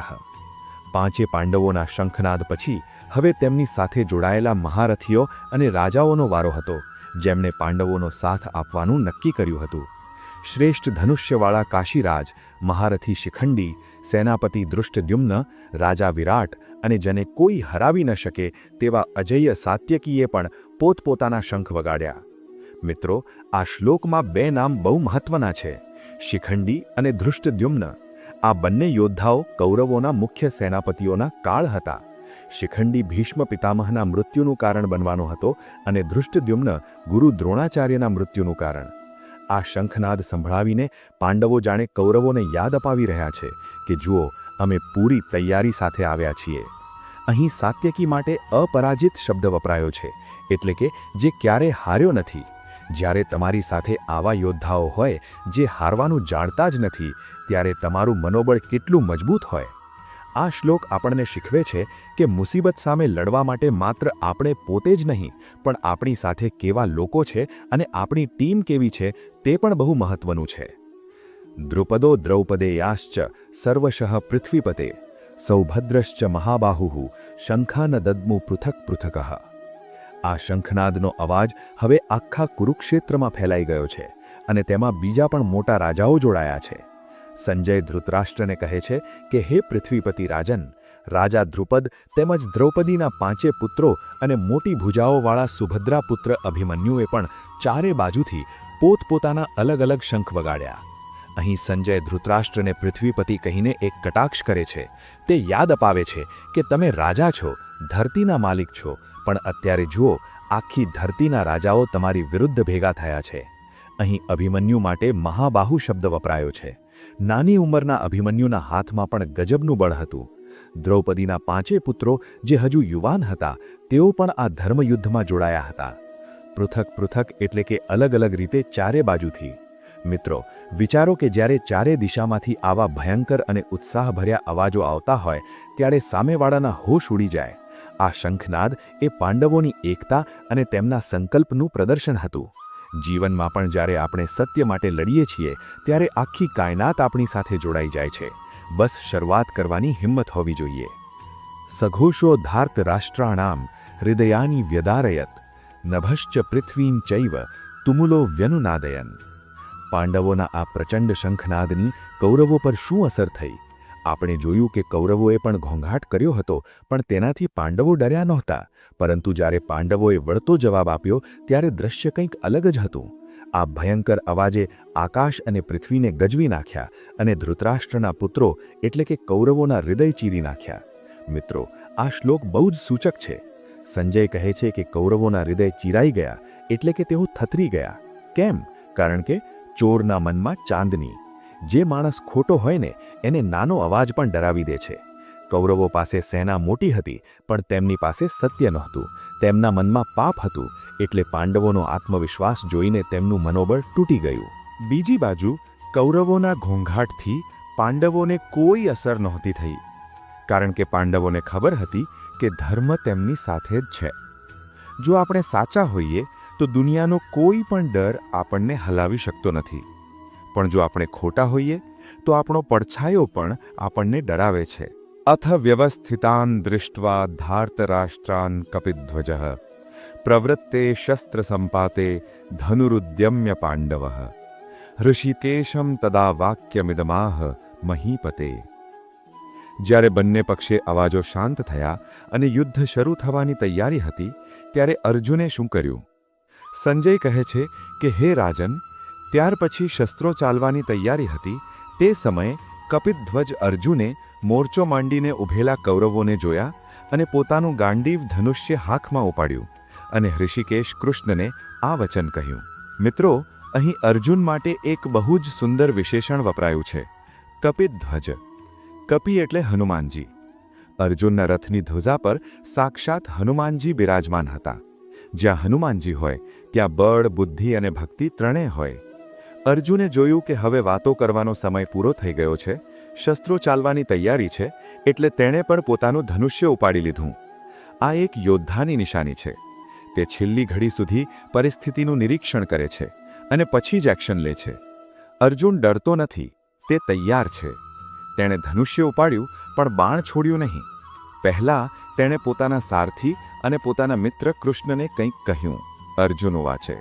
પાંચે પાંડવોના શંખનાદ પછી હવે તેમની સાથે જોડાયેલા મહારથીઓ અને રાજાઓનો વારો હતો, જેમણે પાંડવોનો સાથ આપવાનું નક્કી કર્યું હતું. શ્રેષ્ઠ ધનુષ્યવાળા કાશીરાજ, મહારથી શિખંડી, સેનાપતિ દૃષ્ટદ્યુમ્ન, રાજા વિરાટ અને જેને કોઈ હરાવી ન શકે તેવા અજેય સાત્યકીએ પણ પોતપોતાના શંખ વગાડ્યા. મિત્રો, આ શ્લોકમાં બે નામ બહુ મહત્વના છે, શિખંડી અને ધૃષ્ટદ્યુમ્ન. આ બંને યોદ્ધાઓ કૌરવોના મુખ્ય સેનાપતિઓના કાળ હતા. શિખંડી ભીષ્મ પિતામહના મૃત્યુનું કારણ બનવાનો હતો અને ધૃષ્ટદ્યુમ્ન ગુરુ દ્રોણાચાર્યના મૃત્યુનું કારણ. આ શંખનાદ સંભળાવીને પાંડવો જાણે કૌરવોને યાદ અપાવી રહ્યા છે કે જુઓ, અમે પૂરી તૈયારી સાથે આવ્યા છીએ. અહીં સાત્યકી માટે અપરાજિત શબ્દ વપરાયો છે, એટલે કે જે ક્યારે હાર્યો નથી. જ્યારે તમારી સાથે આવા યોદ્ધાઓ હોય જે હારવાનું જાણતા જ નથી, ત્યારે તમારું મનોબળ કેટલું મજબૂત હોય. આ શ્લોક આપણને શીખવે છે કે મુસીબત સામે લડવા માટે માત્ર આપણે પોતે જ નહીં પણ આપણી સાથે કેવા લોકો છે અને આપણી ટીમ કેવી છે તે પણ બહુ મહત્વનું છે. દ્રુપદો દ્રૌપદેયાશ્ચ સર્વશઃ પૃથ્વીપતે સૌભદ્રશ્ચ મહાબાહુઃ શંખાન દદ્મુ પૃથક પૃથકઃ. આ શંખનાદનો અવાજ હવે આખા કુરુક્ષેત્રમાં ફેલાઈ ગયો છે અને તેમાં બીજા પણ મોટા રાજાઓ જોડાયા છે. સંજય ધૃતરાષ્ટ્રને કહે છે કે હે પૃથ્વીપતિ રાજન, રાજા દ્રુપદ તેમજ દ્રૌપદીના પાંચે પુત્રો અને મોટી ભુજાઓવાળા સુભદ્રા પુત્ર અભિમન્યુએ પણ ચારે બાજુથી પોતપોતાના અલગ અલગ શંખ વગાડ્યા. અહીં સંજય ધૃતરાષ્ટ્રને પૃથ્વીપતિ કહીને એક કટાક્ષ કરે છે. તે યાદ અપાવે છે કે તમે રાજા છો, ધરતીના માલિક છો, પણ અત્યારે જુઓ, આખી ધરતીના રાજાઓ તમારી વિરુદ્ધ ભેગા થયા છે. અહીં અભિમન્યુ માટે મહાબાહુ શબ્દ વપરાયો છે. નાની ઉંમરના અભિમન્યુના હાથમાં પણ ગજબનું બળ હતું. દ્રૌપદીના પાંચે પુત્રો જે હજુ યુવાન હતા, તેઓ પણ આ ધર્મયુદ્ધમાં જોડાયા હતા. પૃથક પૃથક એટલે કે અલગ અલગ રીતે ચારે બાજુથી. મિત્રો, વિચારો કે જ્યારે ચારે દિશામાંથી આવા ભયંકર અને ઉત્સાહભર્યા અવાજો આવતા હોય ત્યારે સામેવાળાના હોશ ઉડી જાય. આ શંખનાદ એ પાંડવોની એકતા અને તેમના સંકલ્પનું પ્રદર્શન હતું. જીવનમાં પણ જ્યારે આપણે સત્ય માટે લડીએ છીએ ત્યારે આખી કાયનાત આપણી સાથે જોડાઈ જાય છે. બસ શરૂઆત કરવાની હિંમત હોવી જોઈએ. સઘોષો ધાર્ત રાષ્ટ્રાણામ હૃદયાની વ્યદારયત નભશ્ચ પૃથ્વીમ ચૈવ તુમુલો વ્યનુનાદયન. પાંડવોના આ પ્રચંડ શંખનાદની કૌરવો પર શું અસર થઈ? આપણે જોયું કે કૌરવોએ પણ ઘોંઘાટ કર્યો હતો, પણ તેનાથી પાંડવો ડર્યા નહોતા. પરંતુ જ્યારે પાંડવોએ વળતો જવાબ આપ્યો ત્યારે દ્રશ્ય કંઈક અલગ જ હતું. આ ભયંકર અવાજે આકાશ અને પૃથ્વીને ગજવી નાખ્યા અને ધૃતરાષ્ટ્રના પુત્રો એટલે કે કૌરવોના હૃદય ચીરી નાખ્યા. મિત્રો, આ શ્લોક બહુ જ સૂચક છે. સંજય કહે છે કે કૌરવોના હૃદય ચીરાઈ ગયા એટલે કે તેઓ થથરી ગયા. કેમ? કારણ કે ચોરના મનમાં ચાંદની. જે માણસ ખોટો હોય ને એને નાનો અવાજ પણ ડરાવી દે છે. કૌરવો પાસે સેના મોટી હતી, પણ તેમની પાસે સત્ય નહોતું. તેમના મનમાં પાપ હતું, એટલે પાંડવોનો આત્મવિશ્વાસ જોઈને તેમનું મનોબળ તૂટી ગયું. બીજી બાજુ કૌરવોના ઘોંઘાટથી પાંડવોને કોઈ અસર નહોતી થઈ, કારણ કે પાંડવોને ખબર હતી કે ધર્મ તેમની સાથે જ છે. જો આપણે સાચા હોઈએ તો દુનિયાનો કોઈ પણ ડર આપણને હલાવી શકતો નથી, પણ જો આપણે ખોટા હોઈએ તો આપણો પડછાયો પણ આપણને ડરાવે છે. અથ વ્યવસ્થિતાન દૃષ્ટ્વા ધાર્તરાષ્ટ્રાન કપિધ્વજઃ પ્રવૃત્તે શસ્ત્ર સંપાતે ધનુરુદ્યમ્ય પાંડવઃ ઋષિકેશમ તદા વાક્યમિદમાહ મહીપતે. જ્યારે બંને પક્ષે અવાજો શાંત થયા અને યુદ્ધ શરૂ થવાની તૈયારી હતી, ત્યારે અર્જુને શું કર્યું? સંજય કહે છે કે હે રાજન, ત્યાર પછી શસ્ત્રો ચાલવાની તૈયારી હતી તે સમયે કપિધ્વજ અર્જુને મોરચો માંડીને ઊભેલા કૌરવોને જોયા અને પોતાનું ગાંડીવ ધનુષ્ય હાથમાં ઉપાડ્યું અને ઋષિકેશ કૃષ્ણને આ વચન કહ્યું. મિત્રો, અહીં અર્જુન માટે એક બહુ જ સુંદર વિશેષણ વપરાયું છે, કપિધ્વજ. કપિ એટલે હનુમાનજી. અર્જુનના રથની ધ્વજા પર સાક્ષાત હનુમાનજી બિરાજમાન હતા. જ્યાં હનુમાનજી હોય ત્યાં બળ, બુદ્ધિ અને ભક્તિ ત્રણેય હોય. અર્જુને જોયું કે હવે વાતો કરવાનો સમય પૂરો થઈ ગયો છે, શસ્ત્રો ચાલવાની તૈયારી છે, એટલે તેણે પણ પોતાનું ધનુષ્ય ઉપાડી લીધું. આ એક યોદ્ધાની નિશાની છે. તે છેલ્લી ઘડી સુધી પરિસ્થિતિનું નિરીક્ષણ કરે છે અને પછી જ એક્શન લે છે. અર્જુન ડરતો નથી, તે તૈયાર છે. તેણે ધનુષ્ય ઉપાડ્યું પણ બાણ છોડ્યું નહીં. પહેલાં તેણે પોતાના સારથી અને પોતાના મિત્ર કૃષ્ણને કંઈક કહ્યું. અર્જુન વાચે,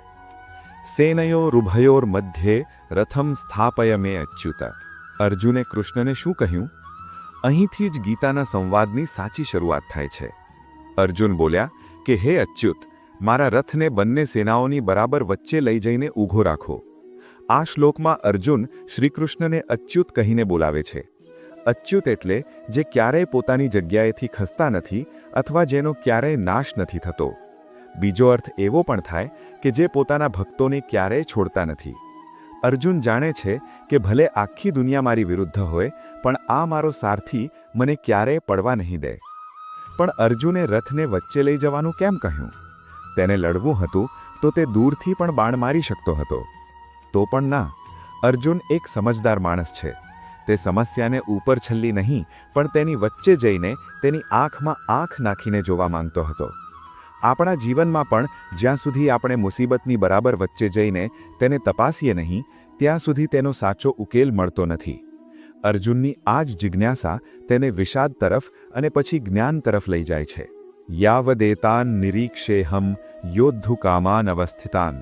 સેનયોરુભયોર મધ્યે રથમ સ્થાપય મે અચ્યુત. અર્જુને કૃષ્ણને શું કહ્યું? અહીંથી જ ગીતાના સંવાદની સાચી શરૂઆત થાય છે. અર્જુન બોલ્યા કે હે અચ્યુત, મારા રથને બંને સેનાઓની બરાબર વચ્ચે લઈ જઈને ઊભો રાખો. આ શ્લોકમાં અર્જુન શ્રીકૃષ્ણને અચ્યુત કહીને બોલાવે છે. અચ્યુત એટલે જે ક્યારેય પોતાની જગ્યાએથી ખસતા નથી અથવા જેનો ક્યારેય નાશ નથી થતો. બીજો અર્થ એવો પણ થાય કે જે પોતાના ભક્તોને ક્યારેય છોડતા નથી. અર્જુન જાણે છે કે ભલે આખી દુનિયા મારી વિરુદ્ધ હોય, પણ આ મારો સારથી મને ક્યારેય પડવા નહીં દે. પણ અર્જુને રથને વચ્ચે લઈ જવાનું કેમ કહ્યું? તેને લડવું હતું તો તે દૂરથી પણ બાણ મારી શકતો હતો. તો પણ ના, અર્જુન એક સમજદાર માણસ છે. તે સમસ્યાને ઉપર છલ્લી નહીં, પણ તેની વચ્ચે જઈને તેની આંખમાં આંખ નાખીને જોવા માંગતો હતો. આપણા જીવનમાં પણ જ્યાં સુધી આપણે મુસીબતની બરાબર વચ્ચે જઈને તેને તપાસીએ નહીં, ત્યાં સુધી તેનો સાચો ઉકેલ મળતો નથી. અર્જુનની આ જ જિજ્ઞાસા તેને વિષાદ તરફ અને પછી જ્ઞાન તરફ લઈ જાય છે. યાવદેતાન નિરીક્ષેહમ યોદ્ધુકામાન અવસ્થિતાન.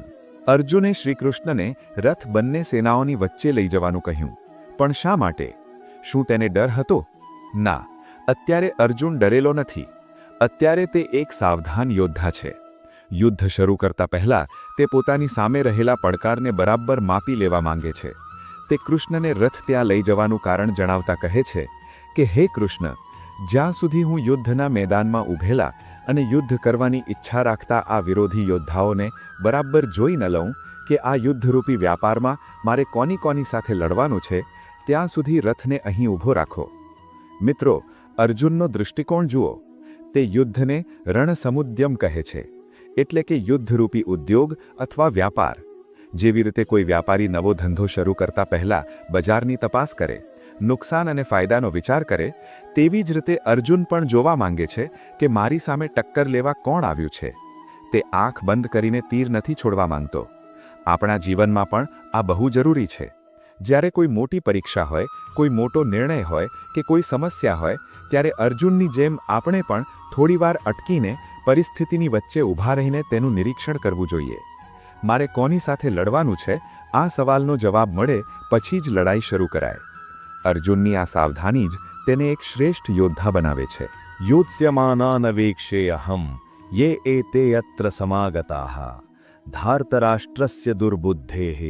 અર્જુને શ્રીકૃષ્ણને રથ બંને સેનાઓની વચ્ચે લઈ જવાનું કહ્યું. પણ શા માટે? શું તેને ડર હતો? ના, અત્યારે અર્જુન ડરેલો નથી. અત્યારે તે એક સાવધાન યોદ્ધા છે. યુદ્ધ શરૂ કરતા પહેલા તે પોતાની સામે રહેલા પડકારને બરાબર માપી લેવા માંગે છે. તે કૃષ્ણને રથ ત્યાં લઈ જવાનું કારણ જણાવતા કહે છે કે હે કૃષ્ણ, જ્યાં સુધી હું યુદ્ધના મેદાનમાં ઊભેલા અને યુદ્ધ કરવાની ઈચ્છા રાખતા આ વિરોધી યોદ્ધાઓને બરાબર જોઈ ન લઉં કે આ યુદ્ધરૂપી વ્યાપારમાં મારે કોની કોની સાથે લડવાનું છે, ત્યાં સુધી રથને અહીં ઊભો રાખો. મિત્રો, અર્જુનનો દૃષ્ટિકોણ જુઓ. તે યુદ્ધને રણસમુદ્યમ કહે છે, એટલે કે યુદ્ધરૂપી ઉદ્યોગ અથવા વ્યાપાર. જેવી રીતે કોઈ વ્યાપારી નવો ધંધો શરૂ કરતા પહેલા બજારની તપાસ કરે, નુકસાન અને ફાયદાનો વિચાર કરે, તેવી જ રીતે અર્જુન પણ જોવા માંગે છે કે મારી સામે ટક્કર લેવા કોણ આવ્યું છે. તે આંખ બંધ કરીને તીર નથી છોડવા માંગતો. આપણા જીવનમાં પણ આ બહુ જરૂરી છે. જ્યારે કોઈ મોટી પરીક્ષા હોય, કોઈ મોટો નિર્ણય હોય કે કોઈ સમસ્યા હોય, ત્યારે અર્જુનની જેમ આપણે પણ થોડીવાર અટકીને પરિસ્થિતિની વચ્ચે ઊભા રહીને તેનું નિરીક્ષણ કરવું જોઈએ. મારે કોની સાથે લડવાનું છે, આ સવાલનો જવાબ મળે પછી જ લડાઈ શરૂ કરાય. અર્જુનની આ સાવધાની જ તેને એક શ્રેષ્ઠ યોદ્ધા બનાવે છે. યોત્સ્યમાનાનવેક્ષેયહમ યે એતે યત્ર સમાગતાઃ ધાર્તરાષ્ટ્રસ્ય દુર્બુદ્ધેઃ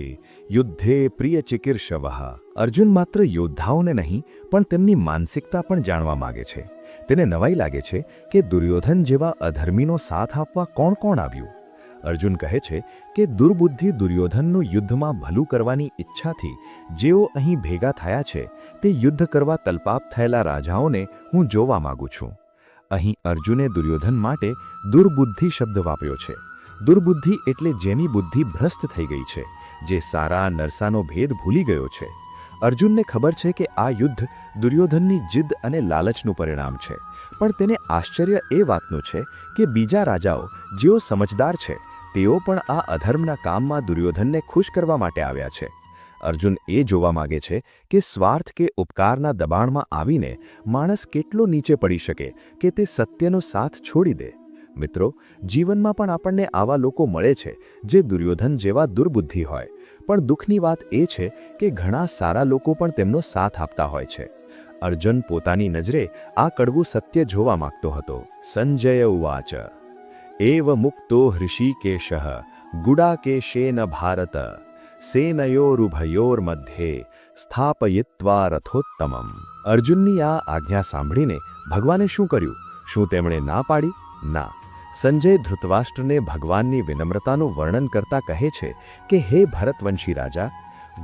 યુદ્ધે પ્રિય ચિકિર્ષવઃ. અર્જુન માત્ર યોદ્ધાઓને નહીં પણ તેમની માનસિકતા પણ જાણવા માગે છે. તેને નવાઈ લાગે છે કે દુર્યોધન જેવા અધર્મીનો સાથ આપવા કોણ કોણ આવ્યું. અર્જુન કહે છે કે દુર્બુદ્ધિ દુર્યોધનનું યુદ્ધમાં ભલું કરવાની ઈચ્છાથી જેઓ અહીં ભેગા થયા છે તે યુદ્ધ કરવા તલપાપ થયેલા રાજાઓને હું જોવા માગું છું. અહીં અર્જુને દુર્યોધન માટે દુર્બુદ્ધિ શબ્દ વાપર્યો છે. દુર્બુદ્ધિ એટલે જેની બુદ્ધિ ભ્રષ્ટ થઈ ગઈ છે, જે સારા નરસાનો ભેદ ભૂલી ગયો છે. અર્જુનને ખબર છે કે આ યુદ્ધ દુર્યોધનની જિદ્દ અને લાલચનું પરિણામ છે, પણ તેને આશ્ચર્ય એ વાતનું છે કે બીજા રાજાઓ જેઓ સમજદાર છે તેઓ પણ આ અધર્મના કામમાં દુર્યોધનને ખુશ કરવા માટે આવ્યા છે. અર્જુન એ જોવા માગે છે કે સ્વાર્થ કે ઉપકારના દબાણમાં આવીને માણસ કેટલો નીચે પડી શકે કે તે સત્યનો સાથ છોડી દે. મિત્રો, જીવનમાં પણ આપણને આવા લોકો મળે છે જે દુર્યોધન જેવા દુર્બુદ્ધિ હોય, પણ દુઃખની વાત એ છે કે ઘણા સારા લોકો પણ તેમનો સાથ આપતા હોય છે. અર્જુન પોતાની નજરે આ કડવું સત્ય જોવા માંગતો હતો. સંજય ઉવાચ એવ મુક્તો હૃષિકેશઃ ગુડાકેશેન ભારત સેનયોરુભયોર્મધ્યે સ્થાપયિત્વા રથોત્તમમ. અર્જુનની આ આજ્ઞા સાંભળીને ભગવાને શું કર્યું? શું તેમણે ના પાડી? ના. સંજય ધૃતરાષ્ટ્રને ભગવાનની વિનમ્રતાનું વર્ણન કરતા કહે છે કે હે ભરતવંશી રાજા,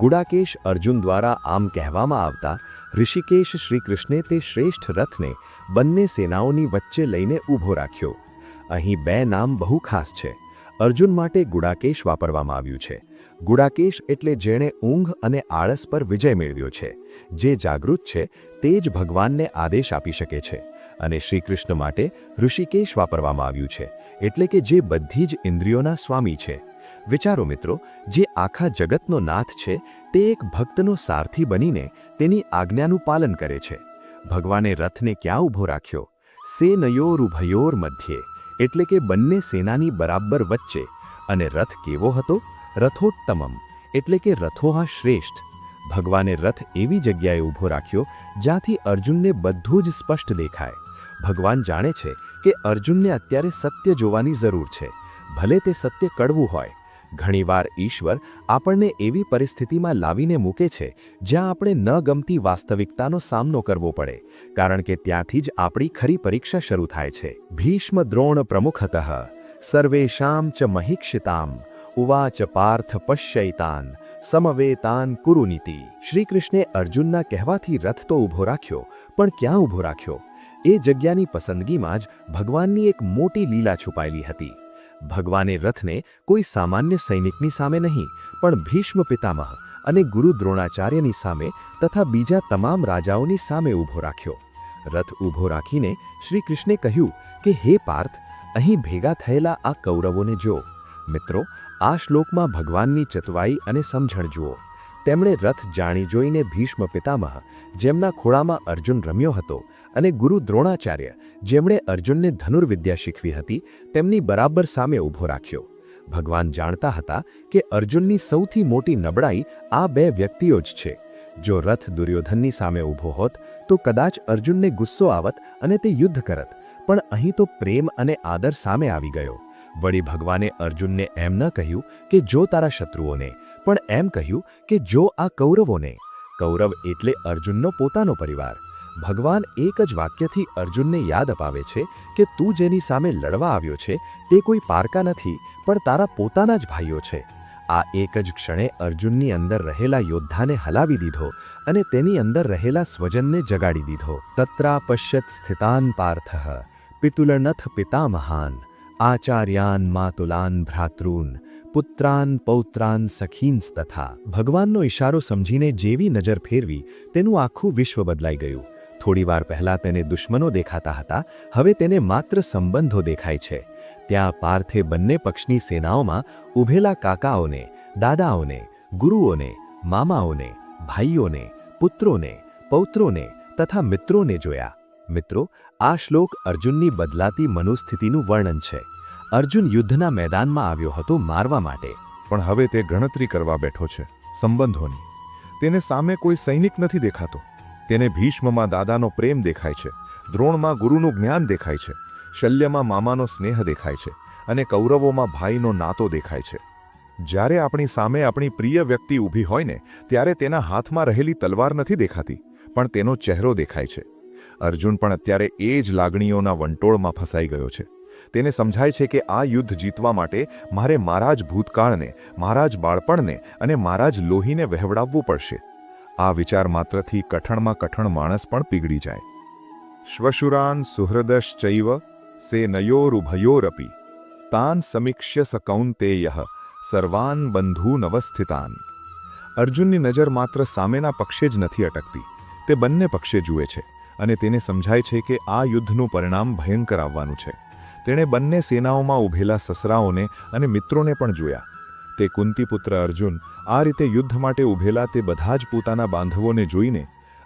ગુડાકેશ અર્જુન દ્વારા આમ કહેવામાં આવતા ઋષિકેશ શ્રીકૃષ્ણે તે શ્રેષ્ઠ રથને બંને સેનાઓની વચ્ચે લઈને ઊભો રાખ્યો. અહીં બે નામ બહુ ખાસ છે. અર્જુન માટે ગુડાકેશ વાપરવામાં આવ્યું છે. ગુડાકેશ એટલે જેણે ઊંઘ અને આળસ પર વિજય મેળવ્યો છે. જે જાગૃત છે તે જ ભગવાનને આદેશ આપી શકે છે. અને શ્રીકૃષ્ણ માટે ઋષિકેશ વાપરવામાં આવ્યું છે, એટલે કે જે બધી જ ઇન્દ્રિયોના સ્વામી છે. વિચારો મિત્રો, જે આખા જગતનો નાથ છે તે એક ભક્તનો સારથી બનીને તેની આજ્ઞાનું પાલન કરે છે. ભગવાને રથને ક્યાં ઊભો રાખ્યો? સેનયોરુભયોર મધ્યે, એટલે કે બંને સેનાની બરાબર વચ્ચે. અને રથ કેવો હતો? રથોત્તમમ, એટલે કે રથોમાં શ્રેષ્ઠ. ભગવાને રથ એવી જગ્યાએ ઊભો રાખ્યો જ્યાંથી અર્જુનને બધું જ સ્પષ્ટ દેખાય. ભગવાન જાણે છે કે અર્જુનને અત્યારે સત્ય જોવાની જરૂર છે, ભલે તે સત્ય કડવું હોય. ઘણીવાર ઈશ્વર આપણને એવી પરિસ્થિતિમાં લાવીને મૂકે છે જ્યાં આપણે ન ગમતી વાસ્તવિકતાનો સામનો કરવો પડે, કારણ કે ત્યાંથી જ આપણી ખરી પરીક્ષા શરૂ થાય છે. ભીષ્મ દ્રોણ પ્રમુખતઃ સર્વેષાં ચ મહીક્ષિતામ ઉવાચ પાર્થ પશ્યૈતાન સમવેતાન કુરુનીતિ. શ્રીકૃષ્ણે અર્જુનના કહેવાથી રથ તો ઊભો રાખ્યો, પણ ક્યાં ઊભો રાખ્યો? એ જગ્યાની પસંદગીમાં જ ભગવાનની એક મોટી લીલા છુપાયેલી હતી. ભગવાને રથને કોઈ સામાન્ય સૈનિકની સામે નહીં, પણ ભીષ્મ પિતામહ અને ગુરુ દ્રોણાચાર્યની સામે તથા બીજા તમામ રાજાઓની સામે ઊભો રાખ્યો. રથ ઊભો રાખીને શ્રીકૃષ્ણે કહ્યું કે હે પાર્થ, અહીં ભેગા થયેલા આ કૌરવોને જો. મિત્રો, આ શ્લોકમાં ભગવાનની ચતુરાઈ અને સમજણ જુઓ. તેમણે રથ જાણી જોઈને ભીષ્મ પિતામહ, જેમના ખોળામાં અર્જુન રમ્યો હતો, અને ગુરુ દ્રોણાચાર્ય, જેમણે અર્જુનને ધનુર્વિદ્યા શીખવી હતી, તેમની બરાબર સામે ઊભો રાખ્યો. ભગવાન જાણતા હતા કે અર્જુનની સૌથી મોટી નબળાઈ આ બે વ્યક્તિઓ જ છે. જો રથ દુર્યોધનની સામે ઊભો હોત તો કદાચ અર્જુનને ગુસ્સો આવત અને તે યુદ્ધ કરત, પણ અહીં તો પ્રેમ અને આદર સામે આવી ગયો. વળી ભગવાને અર્જુનને એમ ન કહ્યું કે જો તારા શત્રુઓને, પણ એમ કહ્યું કે જો આ કૌરવોને. કૌરવ એટલે અર્જુનનો પોતાનો પરિવાર. ભગવાન એક જ વાક્યથી અર્જુનને યાદ અપાવે છે કે તું જેની સામે લડવા આવ્યો છે તે કોઈ પારકા નથી, પણ તારા પોતાના જ ભાઈઓ છે. આ એક જ ક્ષણે અર્જુનની અંદર રહેલા યોદ્ધાને હલાવી દીધો અને તેની અંદર રહેલા સ્વજનને જગાડી દીધો. તત્રા પશ્યત સ્થિતાન પાર્થઃ પિતુલનથ પિતામહાન આચાર્યાન માતુલાન ભ્રાતॄન પુત્રાન પૌત્રાન સખીંસ્તથા. ભગવાનનો ઇશારો સમજીને જેવી નજર ફેરવી તેનું આખું વિશ્વ બદલાઈ ગયું. થોડીવાર પહેલાં તેને દુશ્મનો દેખાતા હતા, હવે તેને માત્ર સંબંધો દેખાય છે. ત્યાં પાર્થે બંને પક્ષની સેનાઓમાં ઊભેલા કાકાઓને, દાદાઓને, ગુરુઓને, મામાઓને, ભાઈઓને, પુત્રોને, પૌત્રોને તથા મિત્રોને જોયા. મિત્રો, આ શ્લોક અર્જુનની બદલાતી મનોસ્થિતિનું વર્ણન છે. અર્જુન યુદ્ધના મેદાનમાં આવ્યો હતો મારવા માટે, પણ હવે તે ગણતરી કરવા બેઠો છે સંબંધોની. તેને સામે કોઈ સૈનિક નથી દેખાતો. તેને ભીષ્મમાં દાદાનો પ્રેમ દેખાય છે, દ્રોણમાં ગુરુનું જ્ઞાન દેખાય છે, શલ્યમાં મામાનો સ્નેહ દેખાય છે, અને કૌરવોમાં ભાઈનો નાતો દેખાય છે. જ્યારે આપણી સામે આપણી પ્રિય વ્યક્તિ ઊભી હોય ને ત્યારે તેના હાથમાં રહેલી તલવાર નથી દેખાતી, પણ તેનો ચહેરો દેખાય છે. અર્જુન પણ અત્યારે એ જ લાગણીઓના વંટોળમાં ફસાઈ ગયો છે. તેને સમજાય છે કે આ યુદ્ધ જીતવા માટે મારે મારા જ ભૂતકાળને, મારા જ બાળપણને અને મારા જ લોહીને વહેવડાવવું પડશે. આ વિચાર માત્રથી કઠણમાં કઠણ માણસ પણ પીગળી જાય. શ્વશુરાન સુહૃદશ્ચૈવ સેનયોરુભયોરપી તાન સમીક્ષ્ય સ કૌન્તેયઃ સર્વાન બંધૂનવસ્થિતાન. અર્જુનની નજર માત્ર સામેના પક્ષે જ નથી અટકતી, તે બંને પક્ષે જુએ છે અને તેને સમજાય છે કે આ યુદ્ધનું પરિણામ ભયંકર આવવાનું છે. તેણે બંને સેનાઓમાં ઊભેલા સસરાઓને અને મિત્રોને પણ જોયા. તે કુંતીપુત્ર અર્જુન આ રીતે યુદ્ધ માટે ઊભેલા તે બધા જ પોતાના બાંધવોને જોઈને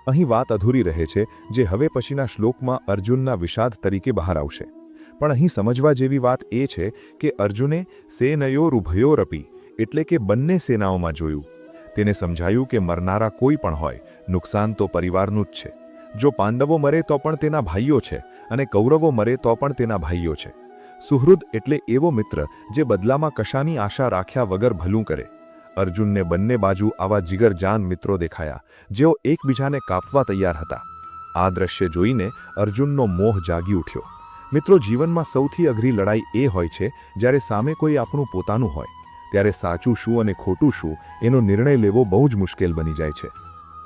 અહીં વાત અધૂરી રહે છે, જે હવે પછીના શ્લોકમાં અર્જુનના વિષાદ તરીકે બહાર આવશે. પણ અહીં સમજવા જેવી વાત એ છે કે અર્જુને સેનયોરુભયોરપી એટલે કે બંને સેનાઓમાં જોયું. તેને સમજાયું કે મરનારા કોઈ પણ હોય, નુકસાન તો પરિવારનું જ છે. જો પાંડવો મરે તો પણ તેના ભાઈઓ છે અને કૌરવો મરે તો પણ તેના ભાઈઓ છે. સુહૃદ એટલે એવો મિત્ર જે બદલામાં કશાની આશા રાખ્યા વગર ભલું કરે. અર્જુનને બંને બાજુ આવા જીગરજાન મિત્રો દેખાયા, જેઓ એકબીજાને કાપવા તૈયાર હતા. આ દ્રશ્ય જોઈને અર્જુનનો મોહ જાગી ઉઠ્યો. મિત્રો, જીવનમાં સૌથી અઘરી લડાઈ એ હોય છે જ્યારે સામે કોઈ આપણું પોતાનું હોય. ત્યારે સાચું શું અને ખોટું શું એનો નિર્ણય લેવો બહુ જ મુશ્કેલ બની જાય છે.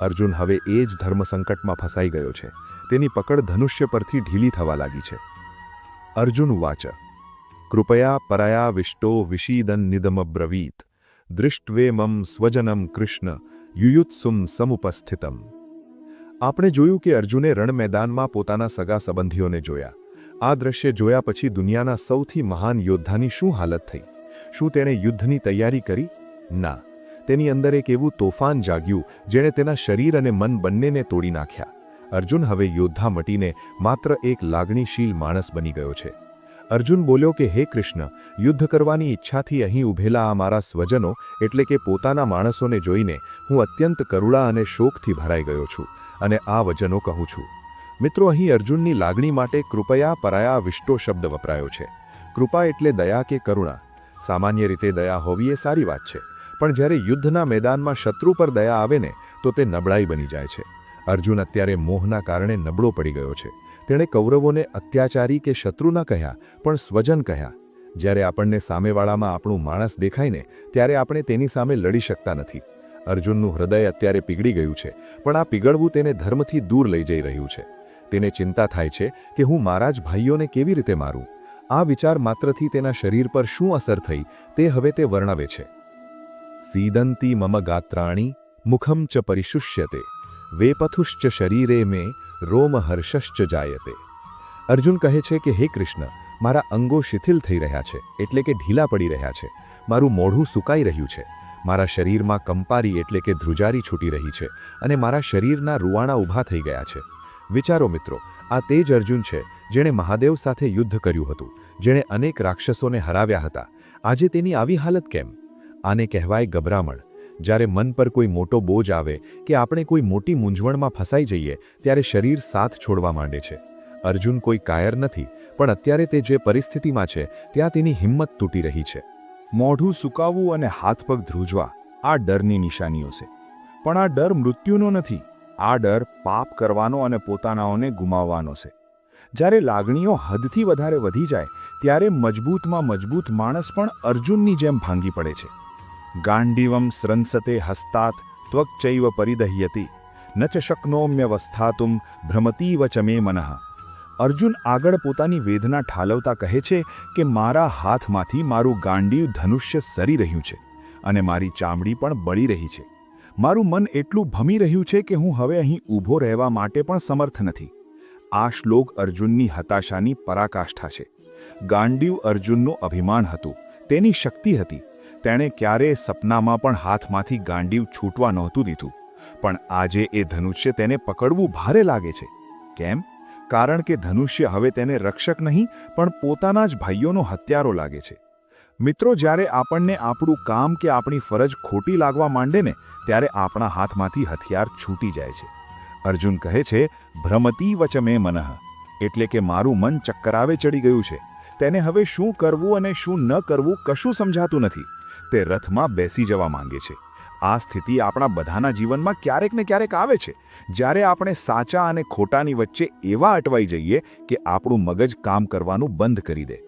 અર્જુન હવે એ જ ધર્મસંકટમાં ફસાઈ ગયો છે. તેની પકડ ધનુષ્ય પરથી ઢીલી થવા લાગી છે. અર્જુન વાચ કૃપયા પરાયા વિષ્ટો વિષીદન નિદમબ્રવીત દૃષ્ટવે મમ સ્વજનમ કૃષ્ણ યુયુત્સુમ સમુપસ્થિતમ. આપણે જોયું કે અર્જુને રણ મેદાનમાં પોતાના સગા સંબંધીઓને જોયા. આ દ્રશ્ય જોયા પછી દુનિયાના સૌથી મહાન યોદ્ધાની શું હાલત થઈ? શું તેણે યુદ્ધની તૈયારી કરી? ના. તેની અંદર એક એવું તોફાન જાગ્યું જેણે તેના શરીર અને મન બંનેને તોડી નાખ્યા. અર્જુન હવે યોદ્ધા મટીને માત્ર એક લાગણીશીલ માણસ બની ગયો છે. અર્જુન બોલ્યો કે હે કૃષ્ણ, યુદ્ધ કરવાની ઈચ્છાથી અહીં ઊભેલા આ મારા સ્વજનો એટલે કે પોતાના માણસોને જોઈને હું અત્યંત કરુણા અને શોકથી ભરાઈ ગયો છું અને આ વચનો કહું છું. મિત્રો, અહીં અર્જુનની લાગણી માટે કૃપયા પરાયા વિષ્ટો શબ્દ વપરાયો છે. કૃપા એટલે દયા કે કરુણા. સામાન્ય રીતે દયા હોવી એ સારી વાત છે, પણ જ્યારે યુદ્ધના મેદાનમાં શત્રુ પર દયા આવે ને તો તે નબળાઈ બની જાય છે. અર્જુન અત્યારે મોહના કારણે નબળો પડી ગયો છે. તેણે કૌરવોને અત્યાચારી કે શત્રુ ન કહ્યા, પણ સ્વજન કહ્યા. જ્યારે આપણને સામેવાળામાં આપણું માણસ દેખાય ને ત્યારે આપણે તેની સામે લડી શકતા નથી. અર્જુનનું હૃદય અત્યારે પીગળી ગયું છે, પણ આ પીગળવું તેને ધર્મથી દૂર લઈ જઈ રહ્યું છે. તેને ચિંતા થાય છે કે હું મારા જ ભાઈઓને કેવી રીતે મારું. આ વિચાર માત્રથી તેના શરીર પર શું અસર થઈ તે હવે તે વર્ણવે છે. સીદંતી મમ ગાત્રાણી મુખમ ચ પરિશુષ્યતે વેપથુશ્ચ શરીરે મે રોમહર્ષશ્ચ જાયતે. અર્જુન કહે છે કે હે કૃષ્ણ, મારા અંગો શિથિલ થઈ રહ્યા છે એટલે કે ઢીલા પડી રહ્યા છે. મારું મોઢું સુકાઈ રહ્યું છે. મારા શરીરમાં કંપારી એટલે કે ધ્રુજારી છૂટી રહી છે અને મારા શરીરના રૂવાણા ઊભા થઈ ગયા છે. વિચારો મિત્રો, આ તે જ અર્જુન છે જેણે મહાદેવ સાથે યુદ્ધ કર્યું હતું, જેણે અનેક રાક્ષસોને હરાવ્યા હતા. આજે તેની આવી હાલત કેમ? આને કહેવાય ગભરામણ. જ્યારે મન પર કોઈ મોટો બોજ આવે કે આપણે કોઈ મોટી મૂંઝવણમાં ફસાઈ જઈએ ત્યારે શરીર સાથ છોડવા માંડે છે. અર્જુન કોઈ કાયર નથી, પણ અત્યારે તે જે પરિસ્થિતિમાં છે ત્યાં તેની હિંમત તૂટી રહી છે. મોઢું સુકાવવું અને હાથ પગ ધ્રુજવા આ ડરની નિશાનીઓ છે. પણ આ ડર મૃત્યુનો નથી. આ ડર પાપ કરવાનો અને પોતાનાઓને ગુમાવવાનો છે. જ્યારે લાગણીઓ હદથી વધારે વધી જાય ત્યારે મજબૂતમાં મજબૂત માણસ પણ અર્જુનની જેમ ભાંગી પડે છે. ગાંડીવમ સ્રંસતે હસ્તાત ત્વક્ચૈવ પરિદહ્યતિ ન ચ શક્નોમ્યવસ્થાતુમ ભ્રમતીવ ચ મે મનઃ. અર્જુન આગળ પોતાની વેદના ઠાલવતા કહે છે કે મારા હાથમાંથી મારું ગાંડીવ ધનુષ્ય સરી રહ્યું છે અને મારી ચામડી પણ બળી રહી છે. મારું મન એટલું ભમી રહ્યું છે કે હું હવે અહીં ઊભો રહેવા માટે પણ સમર્થ નથી. આ શ્લોક અર્જુનની હતાશાની પરાકાષ્ઠા છે. ગાંડીવ અર્જુનનું અભિમાન હતું, તેની શક્તિ હતી. તેણે ક્યારેય સપનામાં પણ હાથમાંથી ગાંડીવ છૂટવા નહોતું દીધું. પણ આજે એ ધનુષ્ય તેને પકડવું ભારે લાગે છે. કેમ? કારણ કે ધનુષ્ય હવે તેને રક્ષક નહીં પણ પોતાના જ ભાઈઓનો હત્યારો લાગે છે. મિત્રો, જ્યારે આપણને આપણું કામ કે આપણી ફરજ ખોટી લાગવા માંડે ને ત્યારે આપણા હાથમાંથી હથિયાર છૂટી જાય છે. અર્જુન કહે છે ભ્રમતી વચ મે મનઃ એટલે કે મારું મન ચક્કરાવે ચડી ગયું છે. તેને હવે શું કરવું અને શું ન કરવું કશું સમજાતું નથી. તે રથમાં બેસી જવા માંગે છે. આ સ્થિતિ આપણા બધાના જીવનમાં ક્યારેક ને ક્યારેક આવે છે, જ્યારે આપણે સાચા અને ખોટાની વચ્ચે એવા અટવાઈ જઈએ કે આપણું મગજ કામ કરવાનું બંધ કરી દે.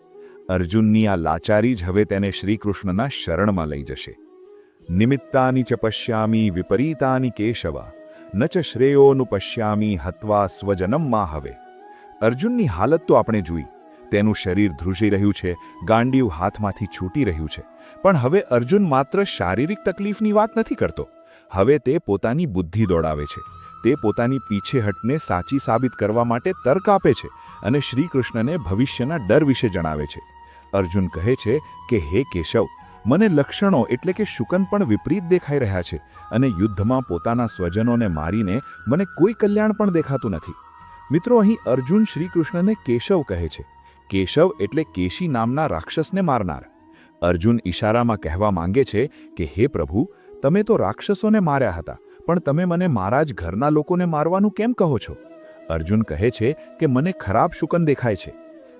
અર્જુનની આ લાચારી જ હવે તેને શ્રીકૃષ્ણના શરણમાં લઈ જશે. નિમિત્તાની ચ પશ્યામી વિપરીતાની કેશવ ન ચ શ્રેયોનું પશ્યામી હત્વા સ્વજનમ મા હવે. અર્જુનની હાલત તો આપણે જોઈ. તેનું શરીર ધ્રુજી રહ્યું છે, ગાંડીવ હાથમાંથી છૂટી રહ્યું છે. પણ હવે અર્જુન માત્ર શારીરિક તકલીફની વાત નથી કરતો. હવે તે પોતાની બુદ્ધિ દોડાવે છે. તે પોતાની પીછેહટને સાચી સાબિત કરવા માટે તર્ક આપે છે અને શ્રીકૃષ્ણને ભવિષ્યના ડર વિશે જણાવે છે. અર્જુન કહે છે કે હે કેશવ, મને લક્ષણો એટલે કે શુકન પણ વિપરીત દેખાઈ રહ્યા છે અને યુદ્ધમાં પોતાના સ્વજનોને મારીને મને કોઈ કલ્યાણ પણ દેખાતું નથી. મિત્રો, અહીં અર્જુન શ્રીકૃષ્ણને કેશવ કહે છે. કેશવ એટલે કેશી નામના રાક્ષસને મારનાર. અર્જુન ઈશારામાં કહેવા માંગે છે કે હે પ્રભુ, તમે તો રાક્ષસોને માર્યા હતા, પણ તમે મને મારા જ ઘરના લોકોને મારવાનું કેમ કહો છો? અર્જુન કહે છે કે મને ખરાબ શુકન દેખાય છે.